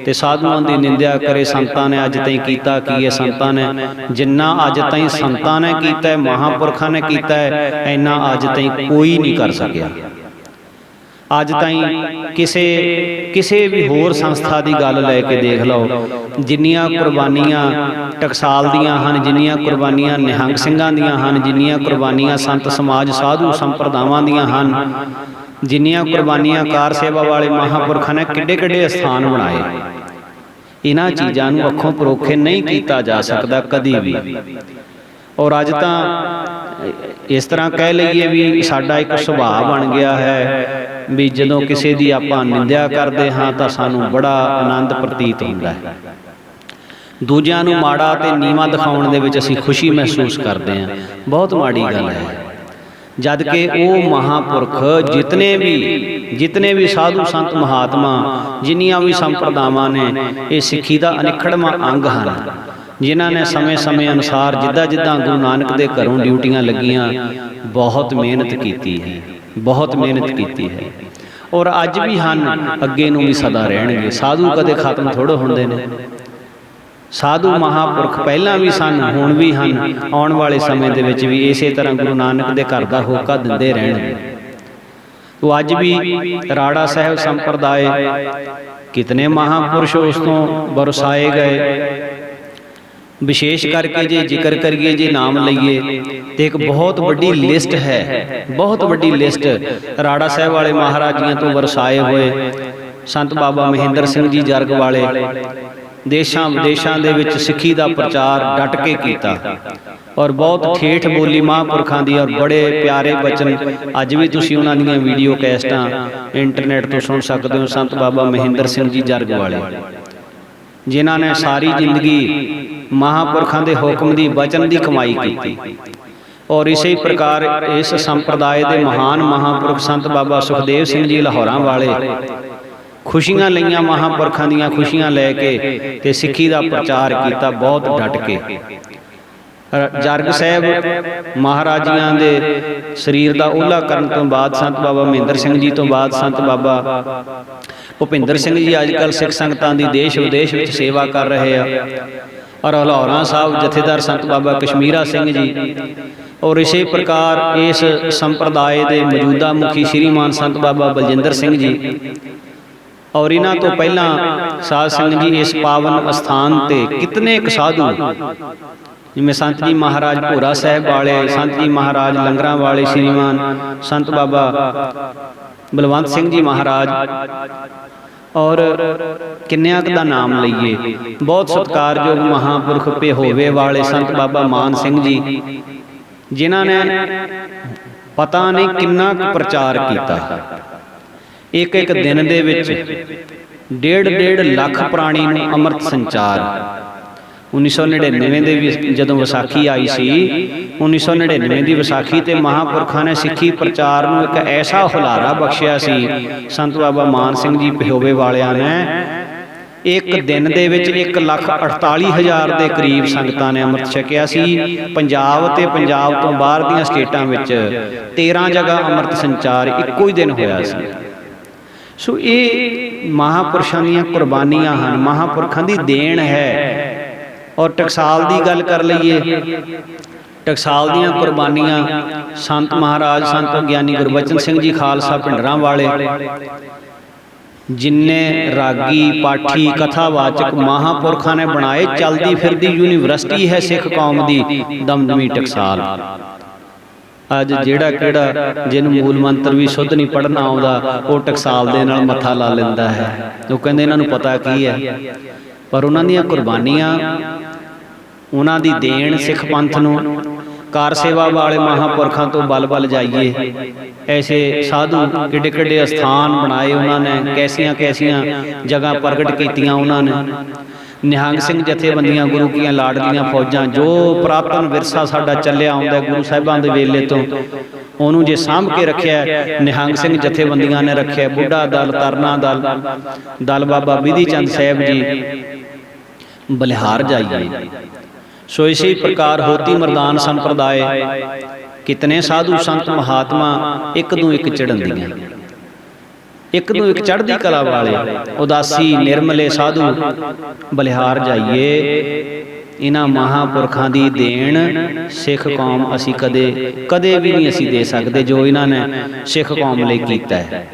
ते साधुआं दी निंदा करे, संतां ने अज ताईं कीता की है, संतां ने जिन्ना अज ताईं संतां ने कीता है, महापुरखां ने कीता है, इन्ना अज ताईं कोई नहीं कर सकिया। अज ताईं किसे भी होर संस्था की गल लैके देख लो, जिन्नियां कुरबानियां टकसाल दियां हन, जिन्नियां कुरबानियां निहंग सिंघां दियां हन, जिन्नियां कुरबानियां संत समाज साधु संप्रदावां दियां हन, जिन्नियां कुरबानियां कार सेवा वाले महापुरखां ने किड्डे किड्डे स्थान बनाए, इन्हां चीज़ां नूं अखों परोखे नहीं कीता जा सकदा कदी भी। और अज तां इस तरह कह लईए भी साडा एक सुभाव बन गया है भी जदों किसी दी आपां निंदा करते हाँ तो सानूं बड़ा आनंद प्रतीत होंदा है, दूजिआं नूं माड़ा ते नीवां दिखाउण दे विच असीं खुशी महसूस करते हैं। बहुत माड़ी गल है। जद कि वो महापुरख जितने भी साधु संत महात्मा जिन्नियां भी संप्रदावां ने ये सिੱਖੀ ਦਾ अनिखड़वां अंग हैं, जिन्हां ने समय समय अनुसार जिद्दां जिद्दां गुरु नानक दे घरों ड्यूटियां लगियां बहुत मेहनत की है, बहुत मेहनत की है और अज भी हैं, अगे नूं भी सदा रहणगे। साधु कदे खत्म थोड़े हुंदे ने, साधु महापुरख पहलां भी सन हुण भी हैं, आउण वाले समय दे विच भी इसे तरह गुरु नानक दे घर दा होका दिंदे रहणगे। तो अज भी राड़ा साहब संप्रदाय कितने महापुरुष उस तों बरसाए गए। विशेष करके जे जिक्र करिए, जे नाम लईए तो एक बहुत बड़ी लिस्ट है, बहुत बड़ी लिस्ट राड़ा साहब वाले महाराज जियां तो वरसाए हुए संत बाबा महेंद्र सिंह जी जरग वाले देशां विदेशां दे विच सिੱਖੀ दा प्रचार डट के कीता और बहुत ठेठ बोली महापुरखां दी और बड़े प्यारे बचन अज भी तुसीं उन्हां दीयां वीडियो कैसटां इंटरनेट तो सुन सकते हो। संत बाबा महेंद्र सिंह जी जरग वाले जिन्हां ने सारी जिंदगी महापुरखां दे हुक्म दी वचन दी कमाई की और इसी प्रकार इस संप्रदाय के महान महापुरख संत बाबा सुखदेव सिंह जी लाहौरां वाले खुशियां लईयां, महापुरखां दीयां खुशियां लैके ते सिੱਖੀ दा प्रचार किया बहुत डट के। जरग साहब महाराजियां दे शरीर का ओला करन तो बाद संत बाबा महेंद्र सिंह जी तो बाद संत बाबा भुपिंदर सिंह जी अजकल सिख संगतां दी देश विदेश में सेवा कर रहे हैं और लाहौरां साहब जथेदार संत बाबा कश्मीरा सिंह जी और इसी प्रकार इस संप्रदाय के मौजूदा मुखी श्रीमान संत बाबा बलजिंदर सिंह जी और इन्हां तो पहला साध संगत जी इस पावन स्थान ते कितने एक साधु जिवें संत जी महाराज भोरा साहब वाले, संत जी महाराज लंगरां वाले, श्रीमान संत बाबा बलवंत सिंह जी महाराज और किन्नियां दा नाम लईए, बहुत सत्कारयोग महापुरख पेहोवे वाले संत बाबा मान सिंह जी जिन्हां ने पता नहीं किन्ना प्रचार किया। एक एक दिन दे विच 1.5 लाख प्राणी नूं अमृत संचार। 1999 दे जदों विसाखी आई सी, 1999 की विसाखी ते महापुरखां ने सिੱਖੀ प्रचार नूं एक ऐसा हुलारा बख्शिया सी। संत बाबा मान सिंह जी पिहोवे वालियां ने एक दिन दे विच 1,48,000 के करीब संगतां ने अमृत छकिया सी। पंजाब ते पंजाब तो बाहर दीयां स्टेटां विच 13 जगह अमृत संचार इक्को ही दिन होया सी। सो ये महापुरुषां दीयां कुर्बानियां हन, महापुरखां दी देन है। और टकसाल की गल कर लीए, टकसाल दीयां कुर्बानियां संत महाराज संत ज्ञानी गुरबचन सिंह जी खालसा भिंडरां वाले जिन्ने रागी पाठी कथावाचक महापुरखां ने बनाए, चलती फिरती यूनीवर्सिटी है सिख कौम की दमदमी टकसाल। अज जेड़ा केड़ा जिन मूल मंत्र भी शुद्ध नहीं पढ़ना आउंदा वो टकसाल दे नाल मत्था ला लैंदा है। वो कहंदे इन्हां नूं पता की है, पर उन्हां दीयां कुर्बानियां उन्हां दी देन सिख पंथ नूं कार सेवा वाले महापुरखां तो बल बल जाइए। ऐसे साधु किड्डे किड्डे स्थान बनाए उन्होंने, कैसियां कैसियां जगह प्रगट कीतियां उन्होंने। निहंग सिंह जथेबंदियां गुरु की लाडलियां फौजां जो पुरातन विरसा साडा चलिया आउंदा गुरु साहिबां दे वेले तो उन्होंने जे सामभ के रखिया। निहंग सिंह जथेबंदियां ने रखिया, बुढ़ा दल, तरना दल, दल बाबा विधि चंद साहब जी बलिहार जाइए। सो इसी प्रकार होती मरदान संप्रदाय कितने साधु संत महात्मा एक दू एक चढ़ंदियां, एक दू एक चढ़दी कला वाले, उदासी निर्मले साधु बलिहार जाइए। इन्हां महापुरखां दी देण सिख कौम असी कदे कदे भी नहीं असी दे सकते जो इन्हां ने सिख कौम लई कीता है,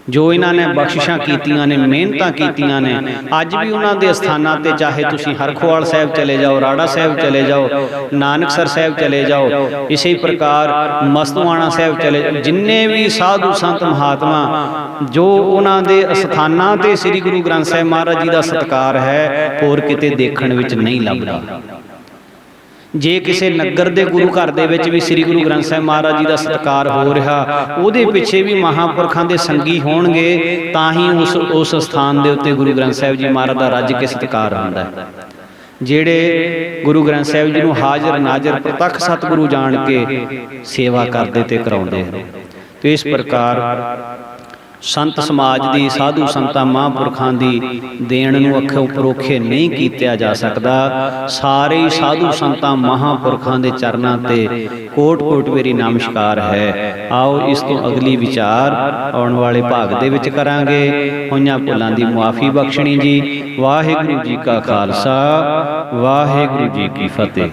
जो इन्होंने बख्शिशां कीतियां ने, मेहनतां कीतियां ने। अज भी उन्होंने अस्थानां ते चाहे तुसीं हरखोवाल साहिब चले जाओ, राड़ा साहिब चले जाओ, नानकसर साहिब चले जाओ, इसी प्रकार मस्तुआणा साहिब चले जाओ, जिन्ने भी साधु संत महात्मा जो उन्होंने अस्थानां ते श्री गुरु ग्रंथ साहिब महाराज जी का सत्कार है होर किते देखण विच नहीं लभदा। जे किसी नगर के गुरु घर दे विच भी श्री गुरु ग्रंथ साहिब महाराज जी का सत्कार हो रहा, उहदे पिछे भी महापुरखां दे संगी होणगे, तां ही उस स्थान दे उत्ते गुरु ग्रंथ साहिब जी महाराज का रज के सत्कार हुंदा है। जेड़े गुरु ग्रंथ साहिब जी नूं हाज़र नाज़र प्रतख सतगुरु जान के सेवा करते ते कराउंदे हैं। तो इस प्रकार संत समाज की, साधु संतां महापुरखां दी देण नूं अखों परोखे नहीं कीता जा सकता। सारे साधु संतां महापुरखां दे चरनां ते कोट कोट मेरी नमस्कार है। आओ इस तो अगली विचार आउण वाले भाग दे विच करांगे। होइयां भुलां दी मुआफ़ी बख्शणी जी। वाहिगुरू जी का खालसा, वाहिगुरू जी की फतेह।